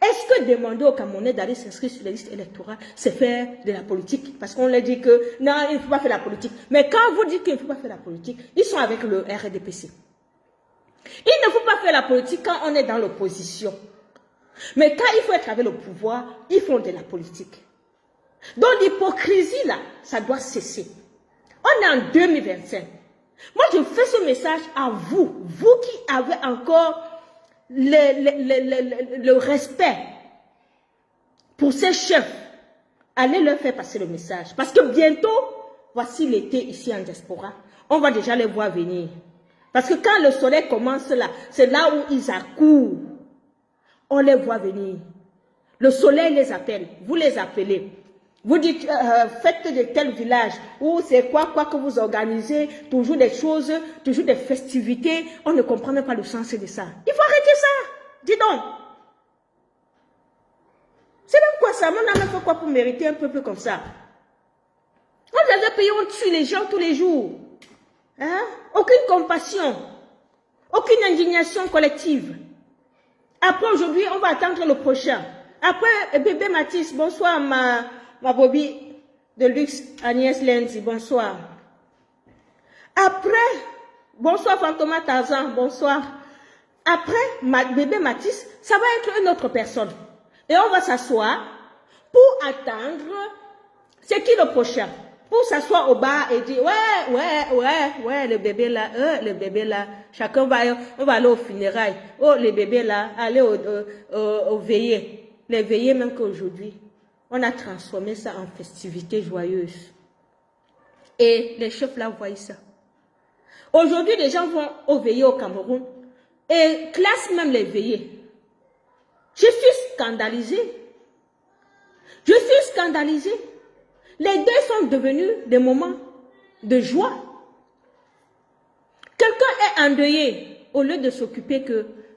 Est-ce que demander aux Camerounais d'aller s'inscrire sur les listes électorales, c'est faire de la politique? Parce qu'on leur dit que non, il ne faut pas faire la politique. Mais quand vous dites qu'il ne faut pas faire la politique, ils sont avec le RDPC. Il ne faut pas faire la politique quand on est dans l'opposition. Mais quand il faut être avec le pouvoir, ils font de la politique. Donc l'hypocrisie là, ça doit cesser. On est en 2025. Moi je fais ce message à vous, vous qui avez encore le respect pour ces chefs. Allez leur faire passer le message. Parce que bientôt, voici l'été ici en diaspora, on va déjà les voir venir. Parce que quand le soleil commence là, c'est là où ils accourent. On les voit venir. Le soleil les appelle. Vous les appelez. Vous dites, faites de tel village. Ou c'est quoi que vous organisez. Toujours des choses, toujours des festivités. On ne comprend même pas le sens de ça. Il faut arrêter ça. Dis donc. C'est même quoi ça? On a même fait quoi pour mériter un peuple comme ça? On les a payés, on tue les gens tous les jours. Hein? Aucune compassion. Aucune indignation collective. Après, aujourd'hui, on va attendre le prochain. Après, bébé Mathis, bonsoir, ma Bobby de luxe, Agnès Lenzi, bonsoir. Après, bonsoir, Fantoma Tarzan, bonsoir. Après, bébé Mathis, ça va être une autre personne. Et on va s'asseoir pour attendre, c'est qui le prochain? Pour s'asseoir au bar et dire, ouais, le bébé là, chacun va, on va aller au funérailles. Oh, les bébés là, allez au veillées. Les veillées même qu'aujourd'hui, on a transformé ça en festivité joyeuse. Et les chefs là voient ça. Aujourd'hui, les gens vont au veillées au Cameroun et classent même les veillées. Je suis scandalisée. Je suis scandalisée. Les deux sont devenus des moments de joie. Quelqu'un est endeuillé au lieu de s'occuper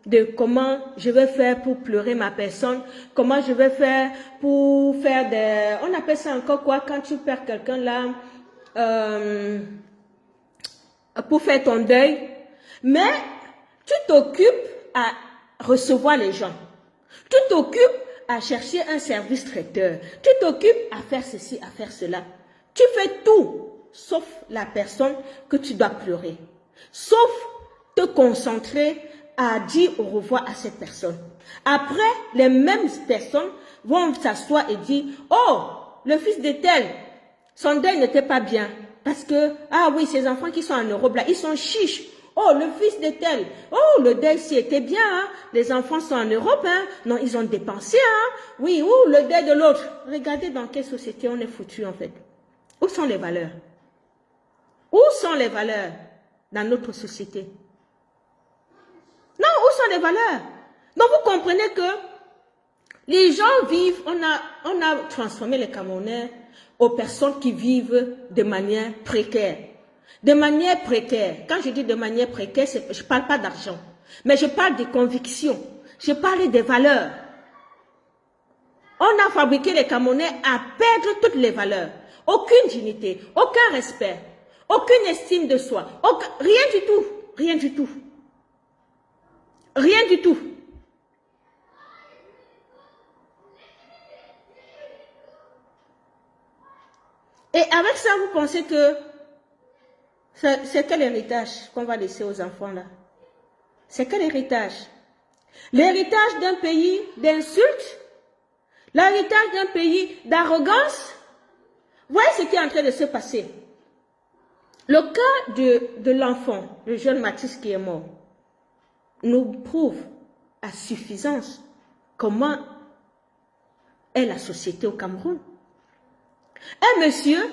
de comment je vais faire pour pleurer ma personne, comment je vais faire pour faire des... On appelle ça encore quoi quand tu perds quelqu'un là, pour faire ton deuil, mais tu t'occupes à recevoir les gens. Tu t'occupes à chercher un service traiteur. Tu t'occupes à faire ceci, à faire cela. Tu fais tout, sauf la personne que tu dois pleurer. Sauf te concentrer à dire au revoir à cette personne. Après, les mêmes personnes vont s'asseoir et dire, oh, le fils de tel, son deuil n'était pas bien. Parce que, ah oui, ces enfants qui sont en Europe là, ils sont chiches. Oh, le fils de tel, oh, le deuil si était bien, hein. Les enfants sont en Europe, hein. Non, ils ont dépensé, hein. Oui, ou le deuil de l'autre. Regardez dans quelle société on est foutu en fait. Où sont les valeurs? Où sont les valeurs dans notre société? Non, où sont les valeurs? Donc vous comprenez que les gens vivent, on a transformé les Camerounais aux personnes qui vivent de manière précaire. De manière précaire. Quand je dis de manière précaire, je ne parle pas d'argent. Mais je parle des convictions. Je parle des valeurs. On a fabriqué les Camerounais à perdre toutes les valeurs. Aucune dignité, aucun respect, aucune estime de soi. Rien du tout. Rien du tout. Rien du tout. Et avec ça, vous pensez que c'est quel héritage qu'on va laisser aux enfants là? C'est quel héritage? L'héritage d'un pays d'insultes? L'héritage d'un pays d'arrogance? Voyez ce qui est en train de se passer. Le cas de l'enfant, le jeune Mathis qui est mort, nous prouve à suffisance comment est la société au Cameroun. Un monsieur,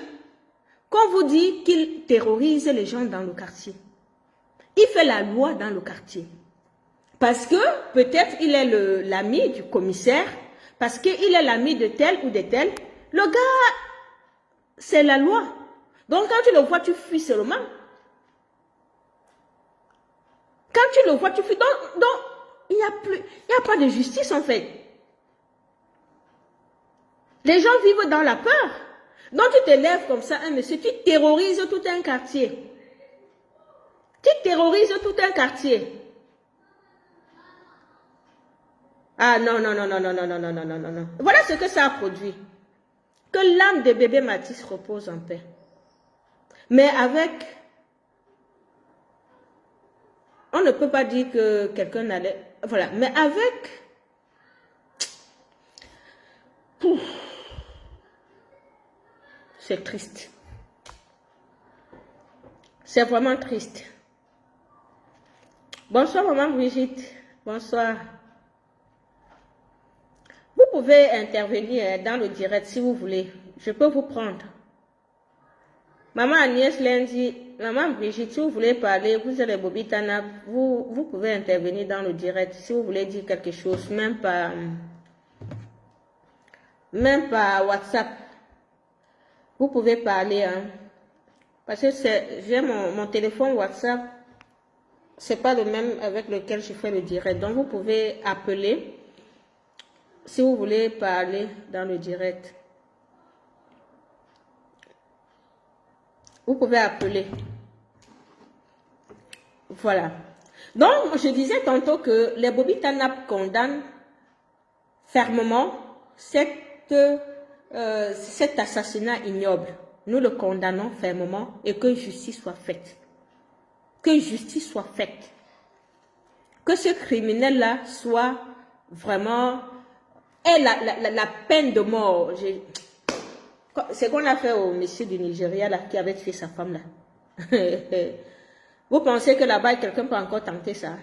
qu'on vous dit qu'il terrorise les gens dans le quartier. Il fait la loi dans le quartier. Parce que peut-être il est l'ami du commissaire, parce qu'il est l'ami de tel ou de tel. Le gars, c'est la loi. Donc quand tu le vois, tu fuis seulement. Quand tu le vois, tu fuis. Donc il n'y a pas de justice en fait. Les gens vivent dans la peur. Donc tu te lèves comme ça, un monsieur, tu terrorises tout un quartier. Tu terrorises tout un quartier. Ah non, non, non, non, non, non, non, non, non, non, non, non. Voilà ce que ça a produit. Que l'âme de bébé Mathis repose en paix. Mais avec... On ne peut pas dire que quelqu'un allait... Voilà, mais avec... C'est triste. C'est vraiment triste. Bonsoir, maman Brigitte. Bonsoir. Vous pouvez intervenir dans le direct si vous voulez. Je peux vous prendre. Maman Agnès lundi, maman Brigitte, si vous voulez parler, vous êtes les Bobitana, vous pouvez intervenir dans le direct si vous voulez dire quelque chose, même par WhatsApp. Vous pouvez parler, hein. Parce que j'ai mon téléphone WhatsApp, c'est pas le même avec lequel je fais le direct. Donc vous pouvez appeler si vous voulez parler dans le direct. Vous pouvez appeler. Voilà. Donc, je disais tantôt que les Bobitanap condamnent fermement cet assassinat ignoble. Nous le condamnons fermement et que justice soit faite. Que justice soit faite. Que ce criminel-là soit vraiment... ait la peine de mort. C'est qu'on a fait au monsieur du Nigeria là, qui avait tué sa femme là. Vous pensez que là-bas, quelqu'un peut encore tenter ça?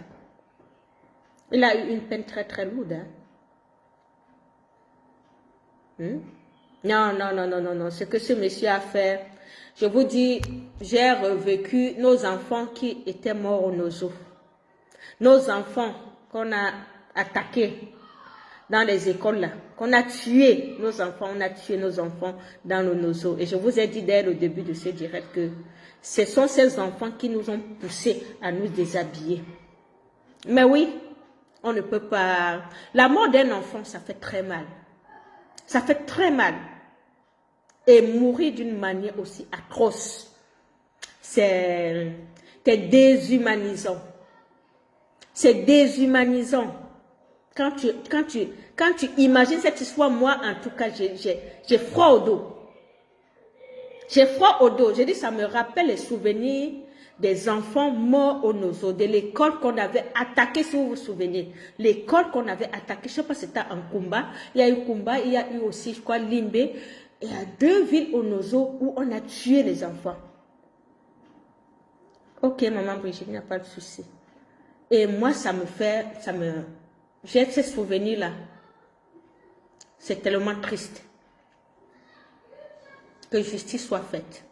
Il a eu une peine très très lourde. Hein? Non, non, non, non, non, non. Ce que ce monsieur a fait, je vous dis, j'ai revécu nos enfants qui étaient morts au Nozo. Nos enfants qu'on a attaqués dans les écoles là, qu'on a tué nos enfants, on a tué nos enfants dans le Nozo. Et je vous ai dit dès le début de ce direct que ce sont ces enfants qui nous ont poussés à nous déshabiller. Mais oui, on ne peut pas... La mort d'un enfant, ça fait très mal. Ça fait très mal. Et mourir d'une manière aussi atroce, c'est C'est déshumanisant. C'est déshumanisant. Quand tu imagines cette histoire, moi, en tout cas, j'ai froid au dos. J'ai froid au dos. Je dis, ça me rappelle les souvenirs des enfants morts au Nozo, de l'école qu'on avait attaquée, si vous vous souvenez. L'école qu'on avait attaquée, je ne sais pas si c'était en Kumba. Il y a eu Kumba, il y a eu aussi, je crois, Limbe. Il y a 2 villes au Nozo où on a tué les enfants. Ok, maman Brigitte, il n'y a pas de souci. Et moi, j'ai ces souvenirs-là. C'est tellement triste que justice soit faite.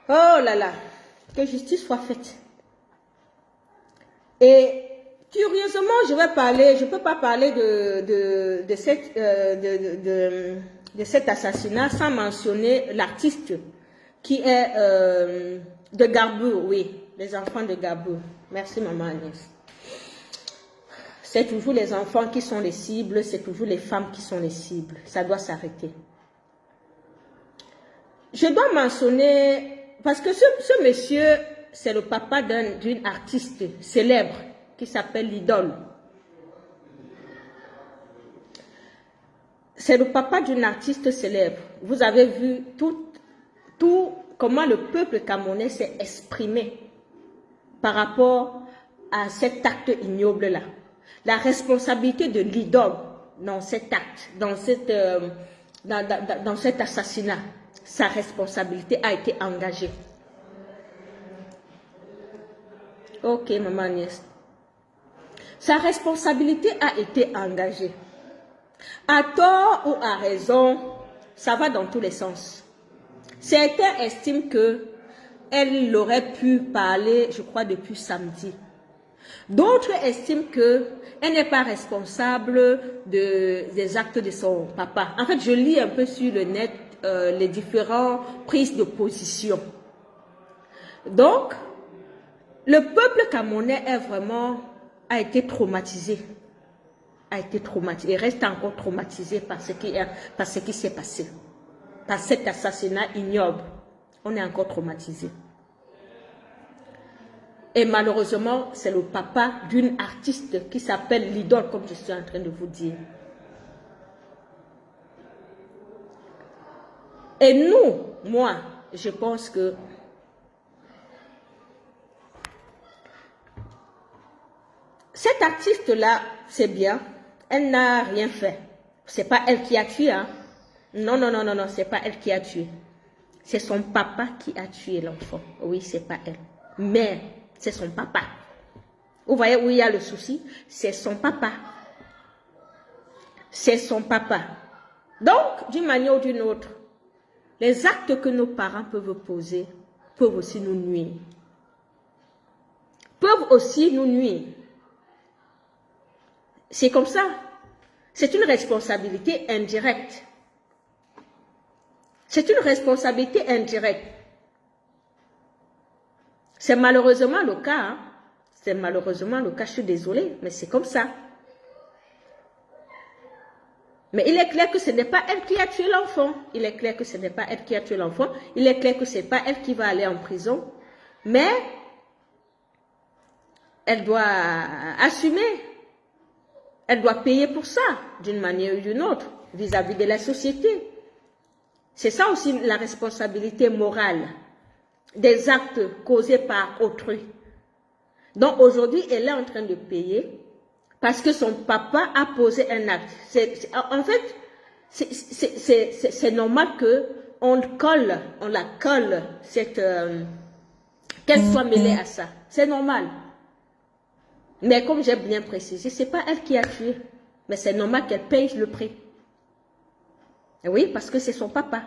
Oh là là, que justice soit faite. Et curieusement, je ne peux pas parler de cet assassinat sans mentionner l'artiste qui est de Gabou, oui, les enfants de Gabou. Merci maman Agnès. C'est toujours les enfants qui sont les cibles, c'est toujours les femmes qui sont les cibles. Ça doit s'arrêter. Je dois mentionner, parce que ce monsieur, c'est le papa d'une artiste célèbre qui s'appelle l'Idole. C'est le papa d'une artiste célèbre. Vous avez vu comment le peuple camerounais s'est exprimé par rapport à cet acte ignoble-là. La responsabilité de l'Idole dans cet acte, dans cet assassinat, sa responsabilité a été engagée. Ok, maman Agnès. Sa responsabilité a été engagée. À tort ou à raison, ça va dans tous les sens. Certains estiment qu'elle aurait pu parler, je crois, depuis samedi. D'autres estiment qu'elle n'est pas responsable des actes de son papa. En fait, je lis un peu sur le net les différentes prises de position. Donc, le peuple camerounais a été traumatisé. Il reste encore traumatisé par ce qui s'est passé. Par cet assassinat ignoble. On est encore traumatisé. Et malheureusement, c'est le papa d'une artiste qui s'appelle l'Idole, comme je suis en train de vous dire. Et moi, je pense que cette artiste-là, c'est bien, elle n'a rien fait. C'est pas elle qui a tué, hein. Non, c'est pas elle qui a tué. C'est son papa qui a tué l'enfant. Oui, c'est pas elle. Mais c'est son papa. Vous voyez où il y a le souci? C'est son papa. C'est son papa. Donc, d'une manière ou d'une autre, les actes que nos parents peuvent poser peuvent aussi nous nuire. C'est comme ça. C'est une responsabilité indirecte. C'est une responsabilité indirecte. C'est malheureusement le cas. Hein? C'est malheureusement le cas, je suis désolée, mais c'est comme ça. Mais il est clair que ce n'est pas elle qui a tué l'enfant. Il est clair que ce n'est pas elle qui a tué l'enfant. Il est clair que ce n'est pas elle qui va aller en prison. Mais elle doit assumer. Elle doit payer pour ça, d'une manière ou d'une autre, vis-à-vis de la société. C'est ça aussi la responsabilité morale des actes causés par autrui. Donc aujourd'hui, elle est en train de payer parce que son papa a posé un acte. En fait, c'est normal qu'on la colle, qu'elle soit mêlée à ça. C'est normal. Mais comme j'ai bien précisé, ce n'est pas elle qui a tué. Mais c'est normal qu'elle paye le prix. Oui, parce que c'est son papa.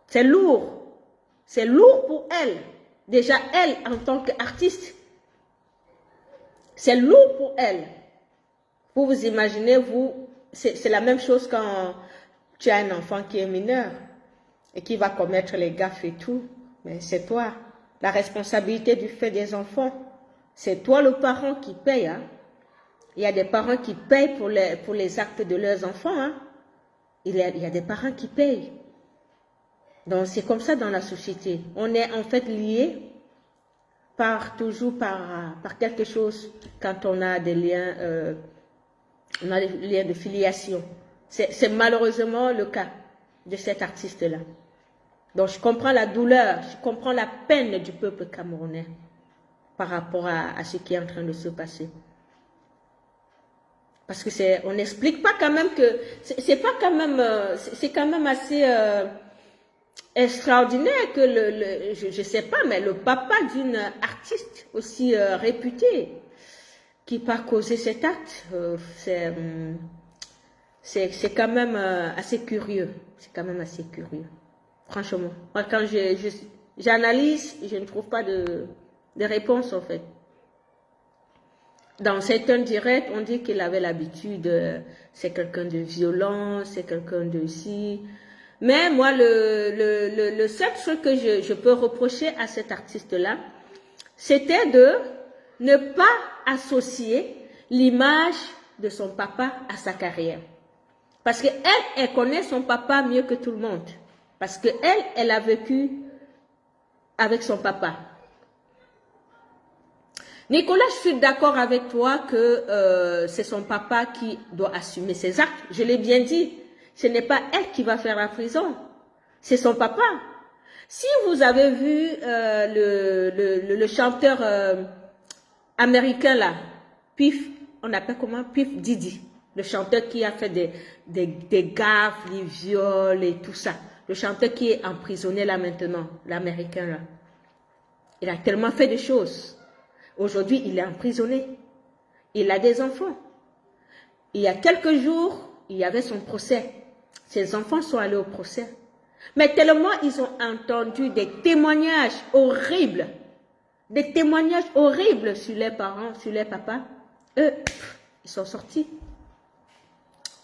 C'est lourd. C'est lourd pour elle. Déjà, elle, en tant qu'artiste, c'est lourd pour elle. Vous imaginez, c'est la même chose quand tu as un enfant qui est mineur et qui va commettre les gaffes et tout. Mais c'est toi. La responsabilité du fait des enfants, c'est toi le parent qui paye. Hein? Il y a des parents qui payent pour les actes de leurs enfants. Hein. Il y a des parents qui payent. Donc, c'est comme ça dans la société. On est en fait liés toujours par quelque chose quand on a des liens, on a des liens de filiation. C'est malheureusement le cas de cet artiste-là. Donc, je comprends la douleur, je comprends la peine du peuple camerounais par rapport à ce qui est en train de se passer. Parce que on n'explique pas quand même que c'est quand même assez extraordinaire que je sais pas, mais le papa d'une artiste aussi réputée qui n'a pas causé cet acte, c'est quand même assez curieux. C'est quand même assez curieux. Franchement, moi quand j'analyse, je ne trouve pas de réponse en fait. Dans certains directs, on dit qu'il avait l'habitude, c'est quelqu'un de violent, c'est quelqu'un de si. Mais moi, le seul truc que je peux reprocher à cet artiste-là, c'était de ne pas associer l'image de son papa à sa carrière. Parce qu'elle connaît son papa mieux que tout le monde. Parce qu'elle a vécu avec son papa. Nicolas, je suis d'accord avec toi que c'est son papa qui doit assumer ses actes. Je l'ai bien dit. Ce n'est pas elle qui va faire la prison. C'est son papa. Si vous avez vu le chanteur américain là, Puff, on appelle comment? Puff Diddy. Le chanteur qui a fait des gaffes, des viols et tout ça. Le chanteur qui est emprisonné là maintenant, l'américain là. Il a tellement fait de choses. Aujourd'hui, il est emprisonné. Il a des enfants. Il y a quelques jours, il y avait son procès. Ses enfants sont allés au procès. Mais tellement ils ont entendu des témoignages horribles. Des témoignages horribles sur les parents, sur les papas. Eux, ils sont sortis.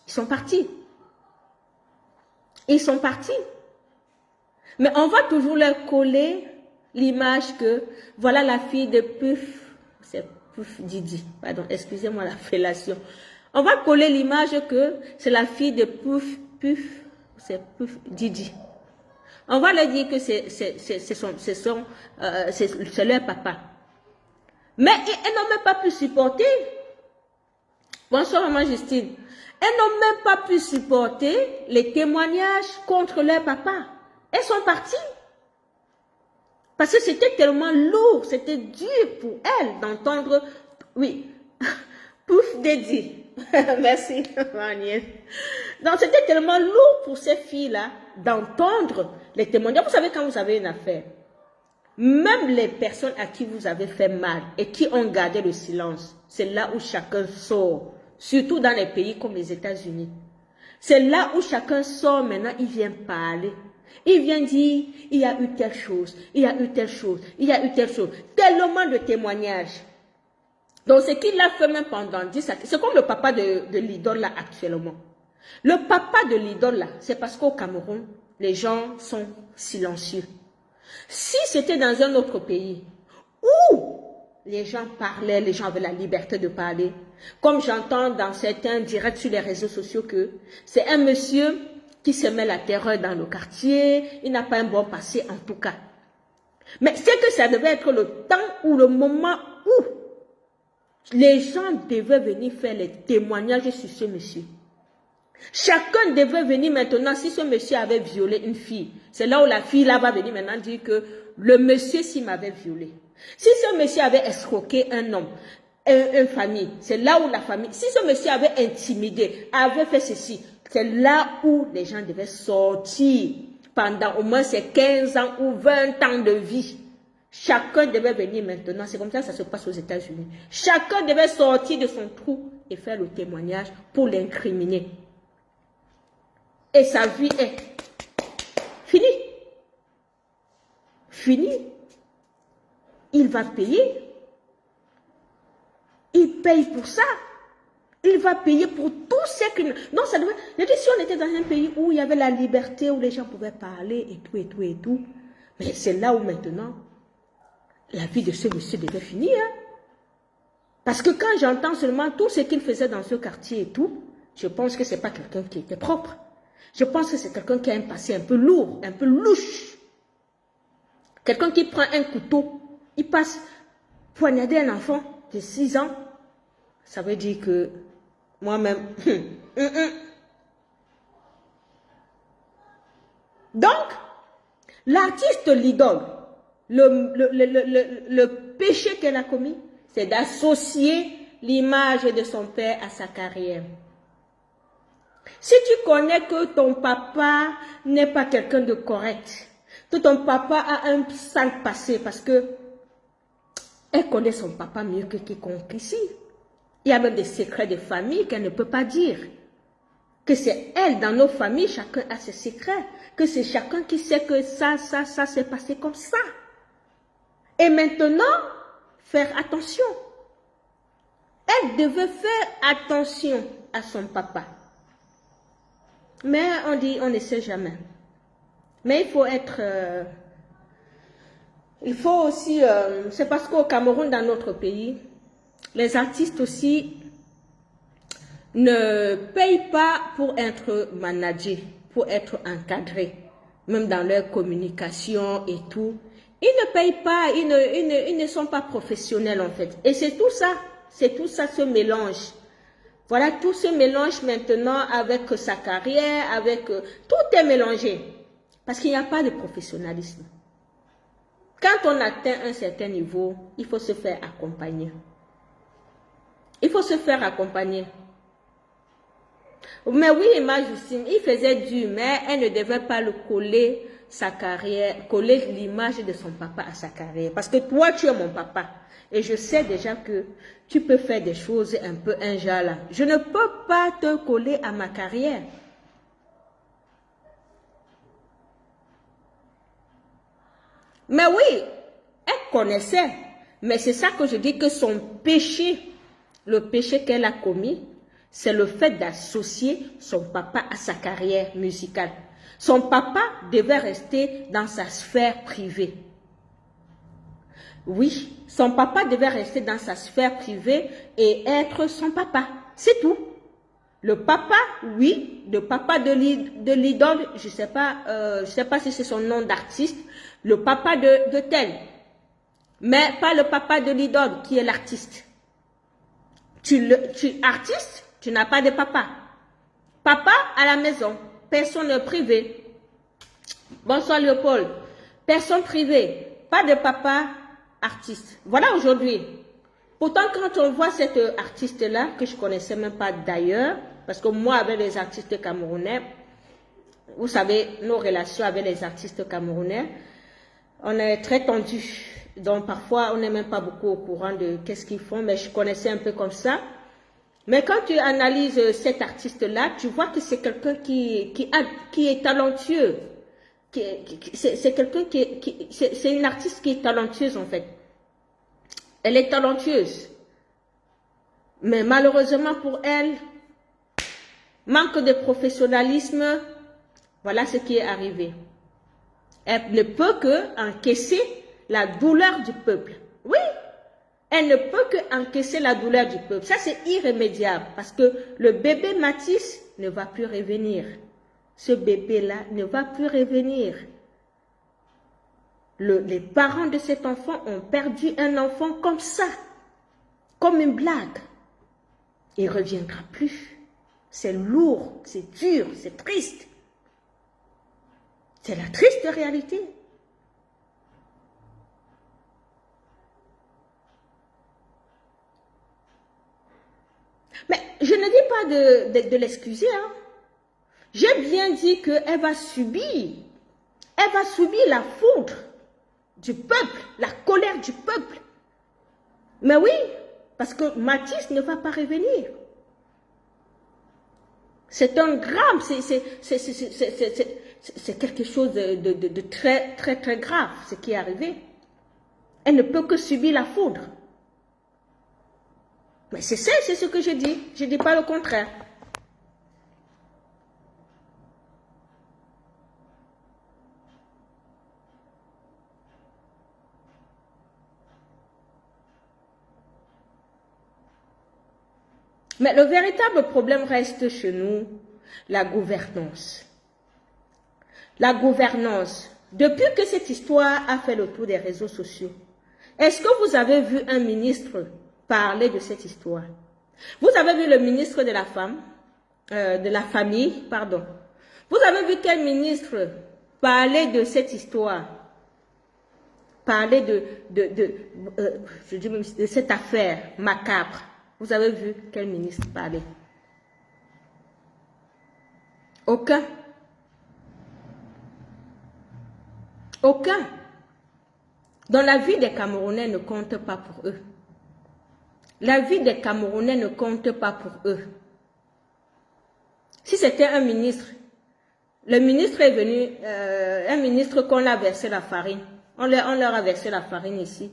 Ils sont partis. Ils sont partis. Mais on va toujours leur coller l'image que voilà la fille de Puff. C'est Puff Diddy. Pardon, excusez-moi la fellation. On va coller l'image que c'est la fille de c'est Puff Diddy. On va leur dire que c'est leur papa. Mais elles n'ont même pas pu supporter. Bonsoir maman Justine. Elles n'ont même pas pu supporter les témoignages contre leur papa. Elles sont parties. Parce que c'était tellement lourd, c'était dur pour elles d'entendre, oui, Puff Diddy. Merci, ma nièce. Donc, c'était tellement lourd pour ces filles-là d'entendre les témoignages. Vous savez, quand vous avez une affaire, même les personnes à qui vous avez fait mal et qui ont gardé le silence, c'est là où chacun sort, surtout dans les pays comme les États-Unis. C'est là où chacun sort maintenant, il vient parler. Il vient dire, il y a eu telle chose, il y a eu telle chose, il y a eu telle chose. Tellement de témoignages. Donc, ce qu'il a fait même pendant 10 ans, c'est comme le papa de l'idole là actuellement. Le papa de l'idole là, c'est parce qu'au Cameroun, les gens sont silencieux. Si c'était dans un autre pays, où les gens parlaient, les gens avaient la liberté de parler, comme j'entends dans certains directs sur les réseaux sociaux que c'est un monsieur qui se met la terreur dans le quartier, il n'a pas un bon passé en tout cas. Mais c'est que ça devait être le temps ou le moment où les gens devaient venir faire les témoignages sur ce monsieur. Chacun devait venir maintenant, si ce monsieur avait violé une fille, c'est là où la fille là va venir maintenant dire que le monsieur s'il m'avait violé. Si ce monsieur avait escroqué un homme, une famille, c'est là où la famille, si ce monsieur avait intimidé, avait fait ceci, c'est là où les gens devaient sortir pendant au moins ces 15 ans ou 20 ans de vie. Chacun devait venir maintenant, c'est comme ça que ça se passe aux États-Unis. Chacun devait sortir de son trou et faire le témoignage pour l'incriminer. Et sa vie est finie. Finie. Il va payer. Il paye pour ça. Il va payer pour tout ce que... Non, ça devait... Si on était dans un pays où il y avait la liberté, où les gens pouvaient parler et tout, et tout, et tout. Mais c'est là où maintenant, la vie de ce monsieur devait finir. Hein? Parce que quand j'entends seulement tout ce qu'il faisait dans ce quartier et tout, je pense que ce n'est pas quelqu'un qui était propre. Je pense que c'est quelqu'un qui a un passé un peu lourd, un peu louche. Quelqu'un qui prend un couteau, il passe poignarder un enfant de 6 ans. Ça veut dire que moi-même... Donc, l'artiste, l'idole, le péché qu'elle a commis, c'est d'associer l'image de son père à sa carrière. Si tu connais que ton papa n'est pas quelqu'un de correct, que ton papa a un sale passé, parce que elle connaît son papa mieux que quiconque ici. Il y a même des secrets de famille qu'elle ne peut pas dire. Que c'est elle, dans nos familles, chacun a ses secrets. Que c'est chacun qui sait que ça s'est passé comme ça. Et maintenant, faire attention. Elle devait faire attention à son papa. Mais on dit, on ne sait jamais. Mais il faut être... il faut aussi... c'est parce qu'au Cameroun, dans notre pays, les artistes aussi ne payent pas pour être managés, pour être encadrés, même dans leur communication et tout. Ils ne payent pas, ils ne sont pas professionnels en fait. Et c'est tout ça ce mélange. Voilà, tout ce mélange maintenant avec sa carrière, avec... tout est mélangé. Parce qu'il n'y a pas de professionnalisme. Quand on atteint un certain niveau, il faut se faire accompagner. Il faut se faire accompagner. Mais oui, Justine, il faisait dur, mais elle ne devait pas le coller sa carrière, coller l'image de son papa à sa carrière. Parce que toi, tu es mon papa. Et je sais déjà que tu peux faire des choses un peu injala. Je ne peux pas te coller à ma carrière. Mais oui, elle connaissait. Mais c'est ça que je dis que son péché, le péché qu'elle a commis, c'est le fait d'associer son papa à sa carrière musicale. Son papa devait rester dans sa sphère privée. Oui, son papa devait rester dans sa sphère privée et être son papa. C'est tout. Le papa, oui, le papa de l'idole, je sais pas si c'est son nom d'artiste, le papa de tel. Mais pas le papa de l'idole qui est l'artiste. Artiste, tu n'as pas de papa. Papa à la maison, personne privée. Bonsoir Léopold. Personne privée, pas de papa artiste. Voilà aujourd'hui. Pourtant, quand on voit cet artiste-là, que je ne connaissais même pas d'ailleurs, parce que moi, avec les artistes camerounais, vous savez, nos relations avec les artistes camerounais, on est très tendus. Donc, parfois, on n'est même pas beaucoup au courant de qu'est-ce qu'ils font, mais je connaissais un peu comme ça. Mais quand tu analyses cet artiste-là, tu vois que c'est quelqu'un qui est talentueux. C'est quelqu'un c'est une artiste qui est talentueuse en fait. Elle est talentueuse. Mais malheureusement pour elle, manque de professionnalisme, voilà ce qui est arrivé. Elle ne peut que encaisser la douleur du peuple. Oui, elle ne peut que encaisser la douleur du peuple. Ça, c'est irrémédiable parce que le bébé Mathis ne va plus revenir. Ce bébé-là ne va plus revenir. Les parents de cet enfant ont perdu un enfant comme ça, comme une blague. Il ne reviendra plus. C'est lourd, c'est dur, c'est triste. C'est la triste réalité. Mais je ne dis pas de l'excuser. Hein. J'ai bien dit qu'elle va subir. Elle va subir la foudre du peuple, la colère du peuple. Mais oui, parce que Mathis ne va pas revenir. C'est un drame, c'est quelque chose de très, très, très grave, ce qui est arrivé. Elle ne peut que subir la foudre. Mais c'est ce que je dis. Je ne dis pas le contraire. Mais le véritable problème reste chez nous, la gouvernance. La gouvernance. Depuis que cette histoire a fait le tour des réseaux sociaux, est-ce que vous avez vu un ministre parler de cette histoire? Vous avez vu le ministre de la femme, de la famille, pardon. Vous avez vu quel ministre parler de cette histoire? Parler de cette affaire macabre. Vous avez vu quel ministre parler? Aucun. Aucun. Dans la vie des Camerounais ne compte pas pour eux. La vie des Camerounais ne compte pas pour eux. Si c'était un ministre, le ministre est venu, un ministre qu'on a versé la farine. On leur a versé la farine ici,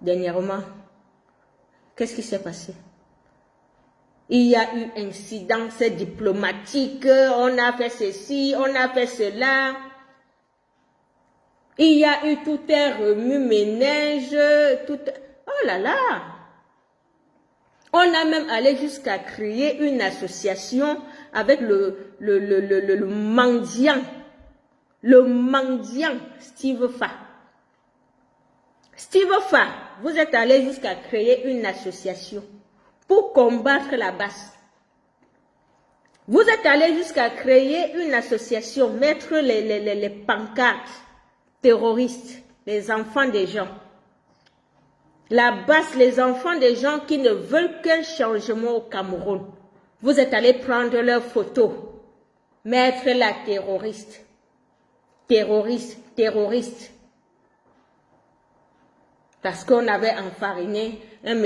dernièrement. Qu'est-ce qui s'est passé? Il y a eu incidence diplomatique, on a fait ceci, on a fait cela. Il y a eu tout un remue-ménage, tout... Oh là là! On a même allé jusqu'à créer une association avec le mendiant. Le mendiant Steve Fa. Steve Fa, vous êtes allé jusqu'à créer une association pour combattre la basse. Vous êtes allé jusqu'à créer une association, mettre les pancartes terroristes, les enfants des gens. La basse, les enfants des gens qui ne veulent qu'un changement au Cameroun. Vous êtes allé prendre leurs photos, mettre la terroriste. Terroriste, terroriste. Parce qu'on avait enfariné,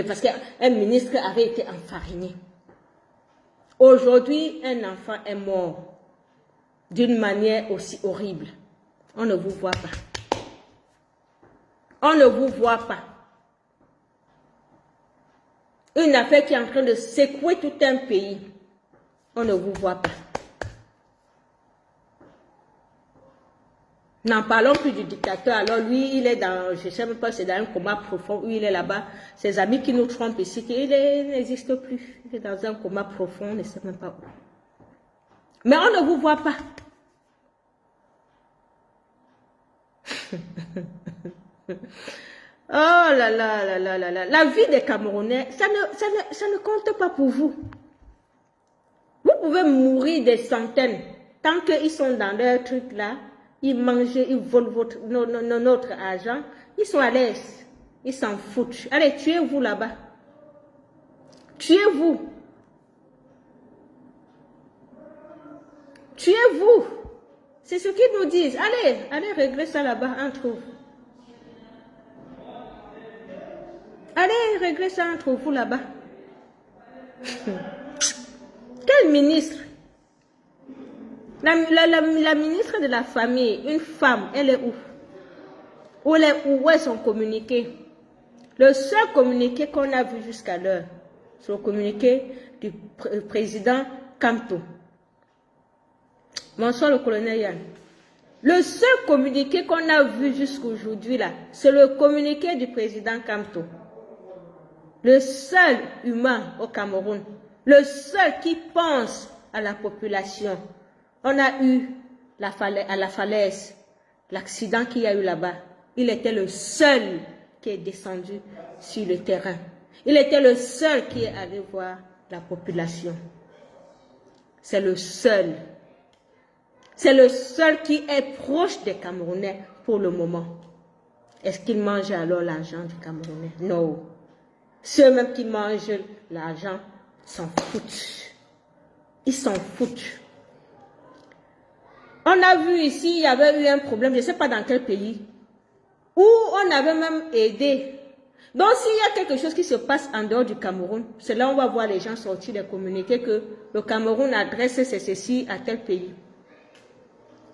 parce qu'un ministre avait été enfariné. Aujourd'hui, un enfant est mort d'une manière aussi horrible. On ne vous voit pas. On ne vous voit pas. Une affaire qui est en train de secouer tout un pays. On ne vous voit pas. N'en parlons plus du dictateur. Alors lui, il est dans, je ne sais même pas, c'est dans un coma profond où il est là-bas. Ses amis qui nous trompent ici, il n'existe plus. Il est dans un coma profond, on ne sait même pas où. Mais on ne vous voit pas. Oh là là là là là là. La vie des Camerounais, ça ne compte pas pour vous. Vous pouvez mourir des centaines. Tant qu'ils sont dans leur truc là, ils mangent, ils volent notre argent, ils sont à l'aise. Ils s'en foutent. Allez, tuez-vous là-bas. Tuez-vous. Tuez-vous. C'est ce qu'ils nous disent. Allez régler ça là-bas entre vous. Allez régler ça entre vous là-bas. Quel ministre? La ministre de la famille, une femme, elle est où? Où est son communiqué? Le seul communiqué qu'on a vu jusqu'à l'heure, c'est le communiqué du président Kamto. Bonsoir le colonel Yann. Le seul communiqué qu'on a vu jusqu'aujourd'hui là, c'est le communiqué du président Kamto. Le seul humain au Cameroun, le seul qui pense à la population. On a eu à la falaise, l'accident qu'il y a eu là-bas. Il était le seul qui est descendu sur le terrain. Il était le seul qui est allé voir la population. C'est le seul. C'est le seul qui est proche des Camerounais pour le moment. Est-ce qu'il mange alors l'argent du Camerounais? Non. Ceux même qui mangent l'argent s'en foutent. Ils s'en foutent. On a vu ici, il y avait eu un problème, je ne sais pas dans quel pays, où on avait même aidé. Donc s'il y a quelque chose qui se passe en dehors du Cameroun, c'est là où on va voir les gens sortir des communiqués que le Cameroun adresse ceci à tel pays.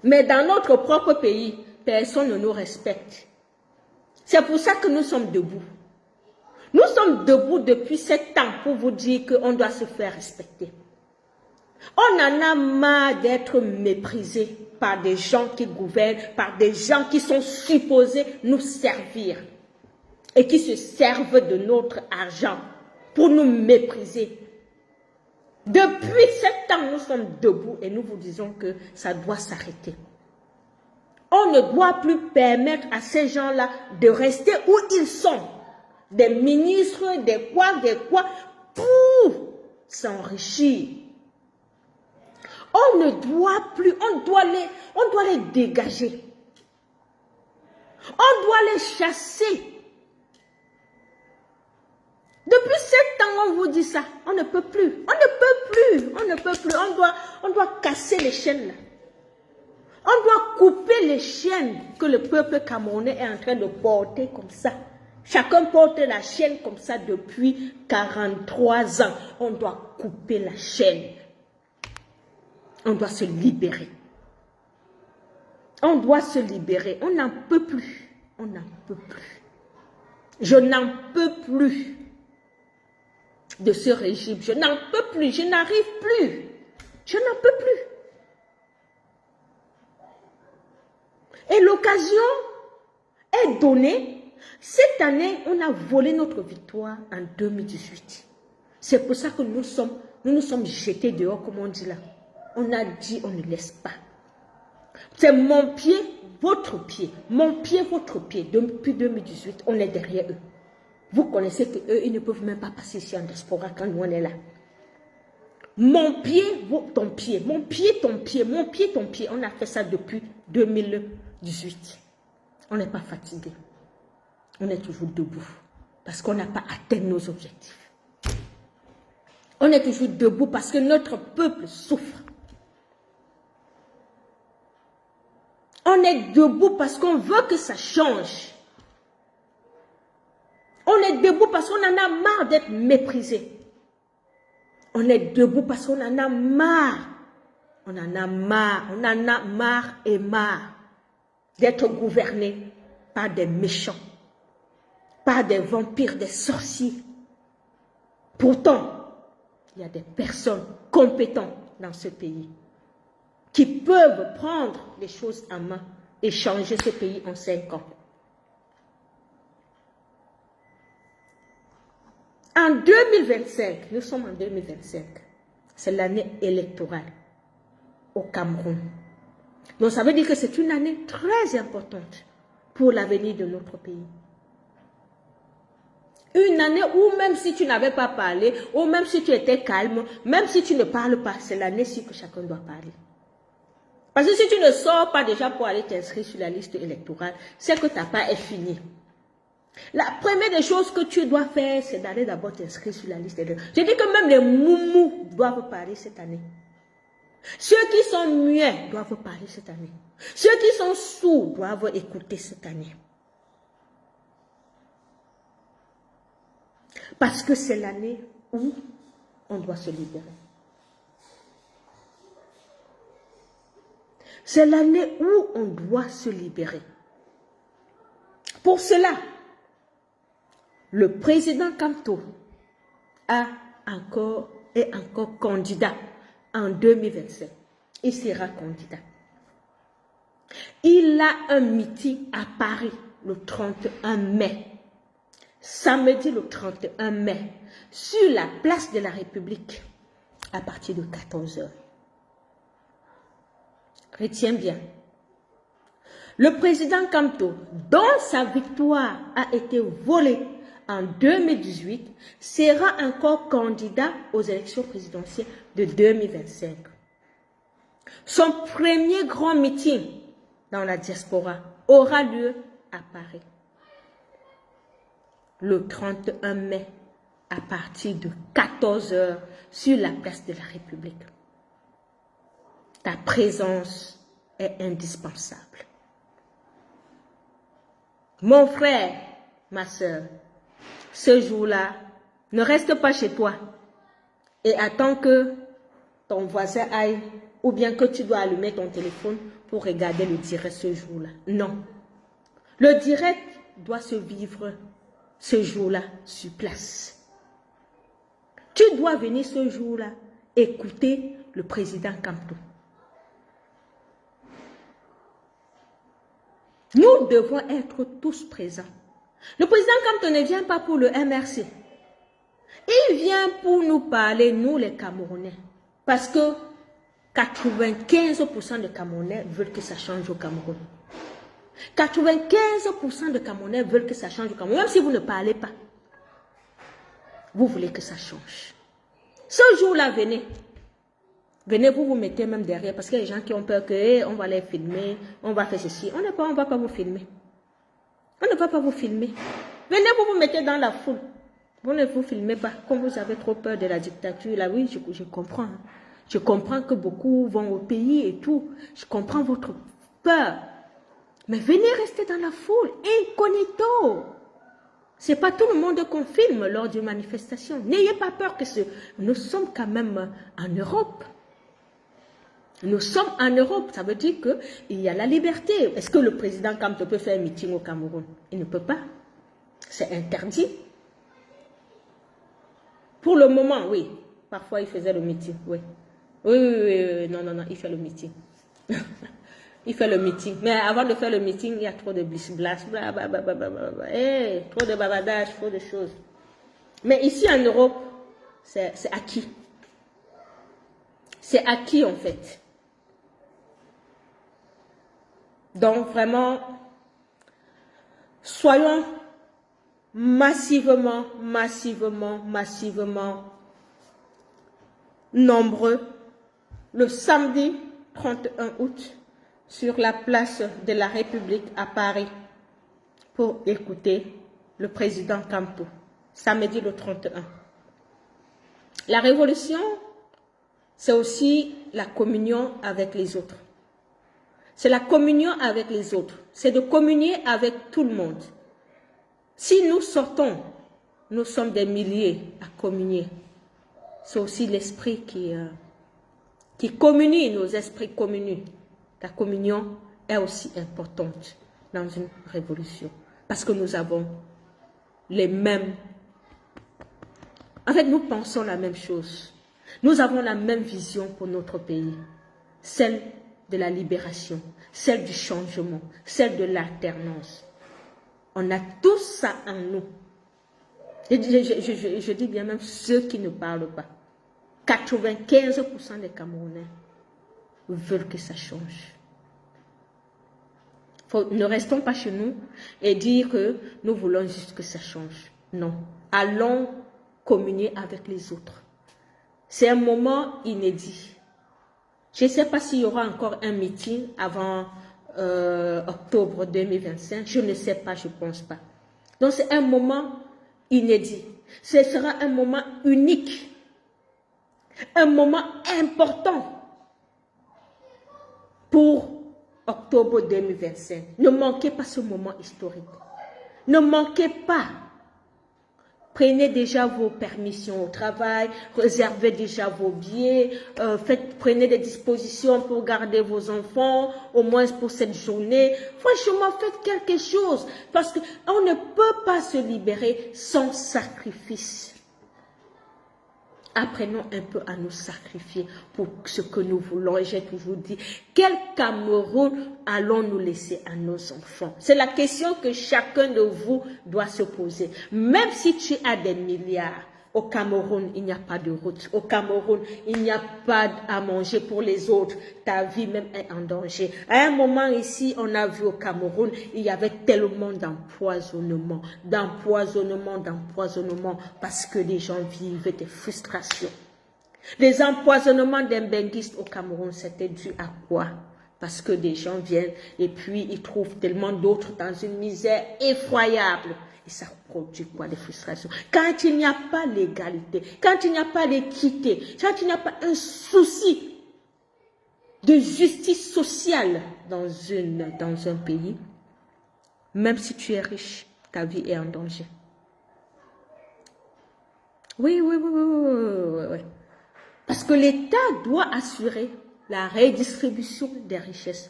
Mais dans notre propre pays, personne ne nous respecte. C'est pour ça que nous sommes debout. Nous sommes debout depuis 7 ans pour vous dire qu'on doit se faire respecter. On en a marre d'être méprisés par des gens qui gouvernent, par des gens qui sont supposés nous servir et qui se servent de notre argent pour nous mépriser. Depuis 7 ans, nous sommes debout et nous vous disons que ça doit s'arrêter. On ne doit plus permettre à ces gens-là de rester où ils sont. Des ministres, des quoi, pour s'enrichir. On ne doit plus, on doit les dégager. On doit les chasser. Depuis 7 ans, on vous dit ça. On ne peut plus. On ne peut plus. On ne peut plus. On doit casser les chaînes là. On doit couper les chaînes que le peuple camerounais est en train de porter comme ça. Chacun porte la chaîne comme ça depuis 43 ans. On doit couper la chaîne. On doit se libérer. On doit se libérer. On n'en peut plus. On n'en peut plus. Je n'en peux plus de ce régime. Je n'en peux plus. Je n'arrive plus. Je n'en peux plus. Et l'occasion est donnée. Cette année, on a volé notre victoire en 2018. C'est pour ça que nous nous sommes jetés dehors, comme on dit là. On a dit, on ne laisse pas. C'est mon pied, votre pied. Mon pied, votre pied. Depuis 2018, on est derrière eux. Vous connaissez qu'eux, ils ne peuvent même pas passer ici en diaspora quand nous, on est là. Mon pied, ton pied. Mon pied, ton pied. Mon pied, ton pied. On a fait ça depuis 2018. On n'est pas fatigué. On est toujours debout. Parce qu'on n'a pas atteint nos objectifs. On est toujours debout parce que notre peuple souffre. On est debout parce qu'on veut que ça change. On est debout parce qu'on en a marre d'être méprisé. On est debout parce qu'on en a marre. On en a marre. On en a marre et marre d'être gouverné par des méchants, par des vampires, des sorciers. Pourtant, il y a des personnes compétentes dans ce pays qui peuvent prendre les choses en main et changer ce pays en 5 ans. En 2025, nous sommes en 2025, c'est l'année électorale au Cameroun. Donc ça veut dire que c'est une année très importante pour l'avenir de notre pays. Une année où même si tu n'avais pas parlé, ou même si tu étais calme, même si tu ne parles pas, c'est l'année-ci que chacun doit parler. Parce que si tu ne sors pas déjà pour aller t'inscrire sur la liste électorale, c'est que ta part est finie. La première des choses que tu dois faire, c'est d'aller d'abord t'inscrire sur la liste électorale. Je dis que même les moumous doivent parler cette année. Ceux qui sont muets doivent parler cette année. Ceux qui sont sourds doivent écouter cette année. Parce que c'est l'année où on doit se libérer. C'est l'année où on doit se libérer. Pour cela, le président Kamto est encore candidat en 2027. Il sera candidat. Il a un meeting à Paris le 31 mai. Samedi le 31 mai, sur la place de la République, à partir de 14 h. Retiens bien. Le président Kamto, dont sa victoire a été volée en 2018, sera encore candidat aux élections présidentielles de 2025. Son premier grand meeting dans la diaspora aura lieu à Paris le 31 mai à partir de 14 h sur la place de la République. Ta présence est indispensable. Mon frère, ma soeur, ce jour-là, ne reste pas chez toi et attends que ton voisin aille ou bien que tu dois allumer ton téléphone pour regarder le direct ce jour-là. Non. Le direct doit se vivre ce jour-là sur place. Tu dois venir ce jour-là écouter le président Kamto. Nous devons être tous présents. Le président Kamto ne vient pas pour le MRC. Il vient pour nous parler, nous les Camerounais. Parce que 95% des Camerounais veulent que ça change au Cameroun. 95% des Camerounais veulent que ça change au Cameroun. Même si vous ne parlez pas, vous voulez que ça change. Ce jour-là, venez. Venez, vous vous mettez même derrière. Parce qu'il y a des gens qui ont peur que on va les filmer, on va faire ceci. On ne va pas vous filmer. On ne va pas vous filmer. Venez, vous vous mettez dans la foule. Vous ne vous filmez pas. Comme vous avez trop peur de la dictature, là, oui, je comprends. Hein. Je comprends que beaucoup vont au pays et tout. Je comprends votre peur. Mais venez rester dans la foule, incognito. Ce n'est pas tout le monde qu'on filme lors d'une manifestation. N'ayez pas peur que nous sommes quand même en Europe. Nous sommes en Europe, ça veut dire qu'il y a la liberté. Est-ce que le président Kamto peut faire un meeting au Cameroun? Il ne peut pas. C'est interdit. Pour le moment, oui. Parfois, il faisait le meeting, oui. Oui. Non, il fait le meeting. Il fait le meeting. Mais avant de faire le meeting, il y a trop de blis-blas, trop de babadage, trop de choses. Mais ici en Europe, c'est acquis. C'est acquis en fait. Donc vraiment, soyons massivement nombreux le samedi 31 août sur la place de la République à Paris pour écouter le président Kamto. Samedi le 31. La révolution, c'est aussi la communion avec les autres. C'est la communion avec les autres. C'est de communier avec tout le monde. Si nous sortons, nous sommes des milliers à communier. C'est aussi l'esprit qui communie, nos esprits communient. La communion est aussi importante dans une révolution. Parce que nous avons les mêmes... En fait, nous pensons la même chose. Nous avons la même vision pour notre pays. Celle de la libération, celle du changement, celle de l'alternance. On a tout ça en nous. Je dis bien même ceux qui ne parlent pas. 95% des Camerounais veulent que ça change. Ne restons pas chez nous et dire que nous voulons juste que ça change. Non. Allons communier avec les autres. C'est un moment inédit. Je ne sais pas s'il y aura encore un meeting avant octobre 2025. Je ne sais pas, je ne pense pas. Donc c'est un moment inédit. Ce sera un moment unique. Un moment important pour octobre 2025. Ne manquez pas ce moment historique. Ne manquez pas. Prenez déjà vos permissions au travail, réservez déjà vos billets, prenez des dispositions pour garder vos enfants, au moins pour cette journée. Franchement, faites quelque chose, parce qu'on ne peut pas se libérer sans sacrifice. Apprenons un peu à nous sacrifier pour ce que nous voulons. Et j'ai toujours dit, quel Cameroun allons-nous laisser à nos enfants? C'est la question que chacun de vous doit se poser. Même si tu as des milliards, au Cameroun, il n'y a pas de route. Au Cameroun, il n'y a pas à manger pour les autres. Ta vie même est en danger. À un moment ici, on a vu au Cameroun, il y avait tellement d'empoisonnement, parce que les gens vivaient des frustrations. Les empoisonnements d'Mbenguiste au Cameroun, c'était dû à quoi? Parce que des gens viennent et puis ils trouvent tellement d'autres dans une misère effroyable. Et ça produit quoi? Des frustrations. Quand il n'y a pas l'égalité, quand il n'y a pas l'équité, quand il n'y a pas un souci de justice sociale dans un pays, même si tu es riche, ta vie est en danger. Oui. Parce que l'État doit assurer la redistribution des richesses.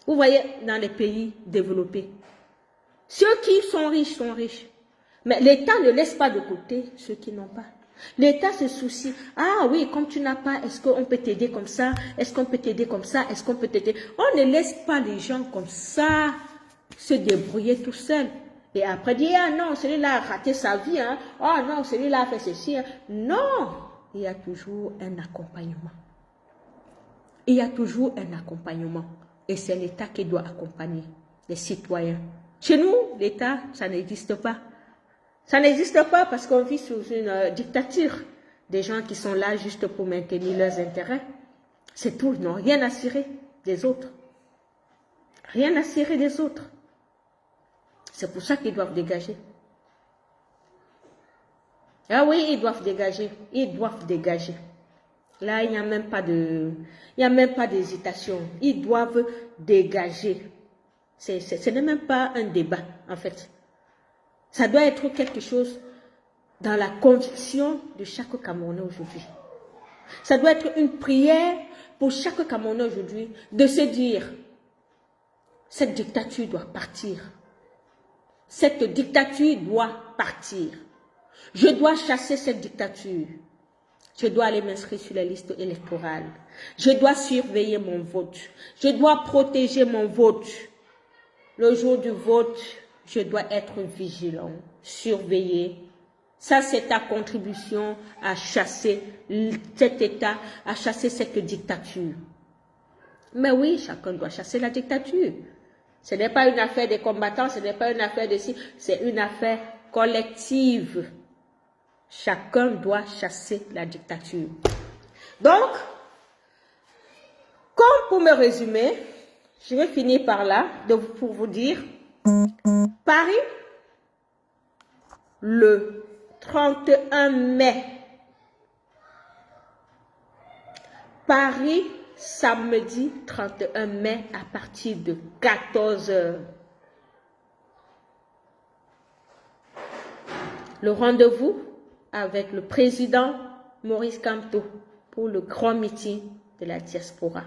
Vous voyez, dans les pays développés, ceux qui sont riches. Mais l'État ne laisse pas de côté ceux qui n'ont pas. L'État se soucie. Ah oui, comme tu n'as pas, est-ce qu'on peut t'aider comme ça? Est-ce qu'on peut t'aider comme ça? Est-ce qu'on peut t'aider? On ne laisse pas les gens comme ça se débrouiller tout seuls. Et après dire, ah non, celui-là a raté sa vie, hein. Ah non, celui-là a fait ceci. Hein. Non, il y a toujours un accompagnement. Il y a toujours un accompagnement. Et c'est l'État qui doit accompagner les citoyens. Chez nous, l'État, ça n'existe pas. Ça n'existe pas parce qu'on vit sous une dictature. Des gens qui sont là juste pour maintenir leurs intérêts. C'est tout, ils n'ont rien à cirer des autres. Rien à cirer des autres. C'est pour ça qu'ils doivent dégager. Ah oui, ils doivent dégager. Ils doivent dégager. Là, il n'y a même pas d'hésitation. Ils doivent dégager. Ce n'est même pas un débat, en fait. Ça doit être quelque chose dans la conviction de chaque Camerounais aujourd'hui. Ça doit être une prière pour chaque Camerounais aujourd'hui de se dire, cette dictature doit partir. Cette dictature doit partir. Je dois chasser cette dictature. Je dois aller m'inscrire sur la liste électorale. Je dois surveiller mon vote. Je dois protéger mon vote. Le jour du vote, je dois être vigilant, surveiller. Ça, c'est ta contribution à chasser cet État, à chasser cette dictature. Mais oui, chacun doit chasser la dictature. Ce n'est pas une affaire des combattants, ce n'est pas une affaire de si, c'est une affaire collective. Chacun doit chasser la dictature. Donc, comme pour me résumer, je vais finir par là pour vous dire, Paris, le 31 mai, Paris, samedi 31 mai à partir de 14 h. Le rendez-vous avec le président Maurice Kamto pour le grand meeting de la diaspora.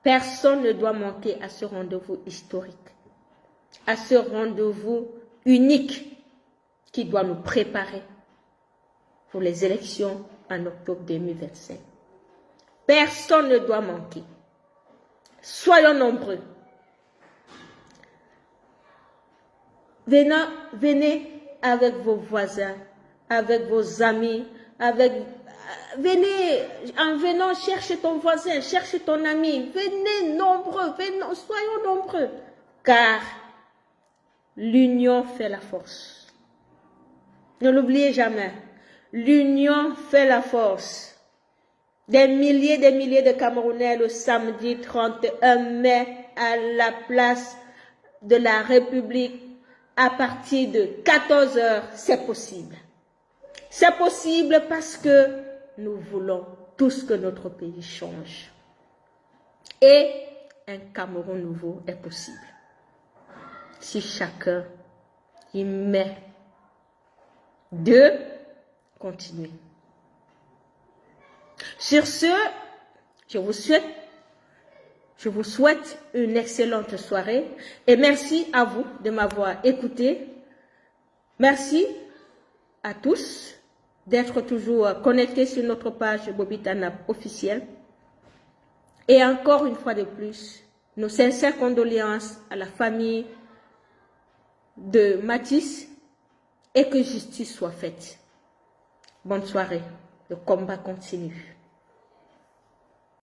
Personne ne doit manquer à ce rendez-vous historique, à ce rendez-vous unique qui doit nous préparer pour les élections en octobre 2025. Personne ne doit manquer. Soyons nombreux. Venez avec vos voisins, avec vos amis, venez, en venant, cherche ton voisin, cherche ton ami. Venez nombreux, soyons nombreux. Car l'union fait la force. Ne l'oubliez jamais. L'union fait la force. Des milliers de Camerounais le samedi 31 mai à la place de la République à partir de 14 h, c'est possible. C'est possible parce que nous voulons tous que notre pays change. Et un Cameroun nouveau est possible. Si chacun y met de continuer. Sur ce, je vous souhaite une excellente soirée et merci à vous de m'avoir écouté. Merci à tous d'être toujours connectés sur notre page Bobby Tanap officielle. Et encore une fois de plus, nos sincères condoléances à la famille de Mathis et que justice soit faite. Bonne soirée, le combat continue.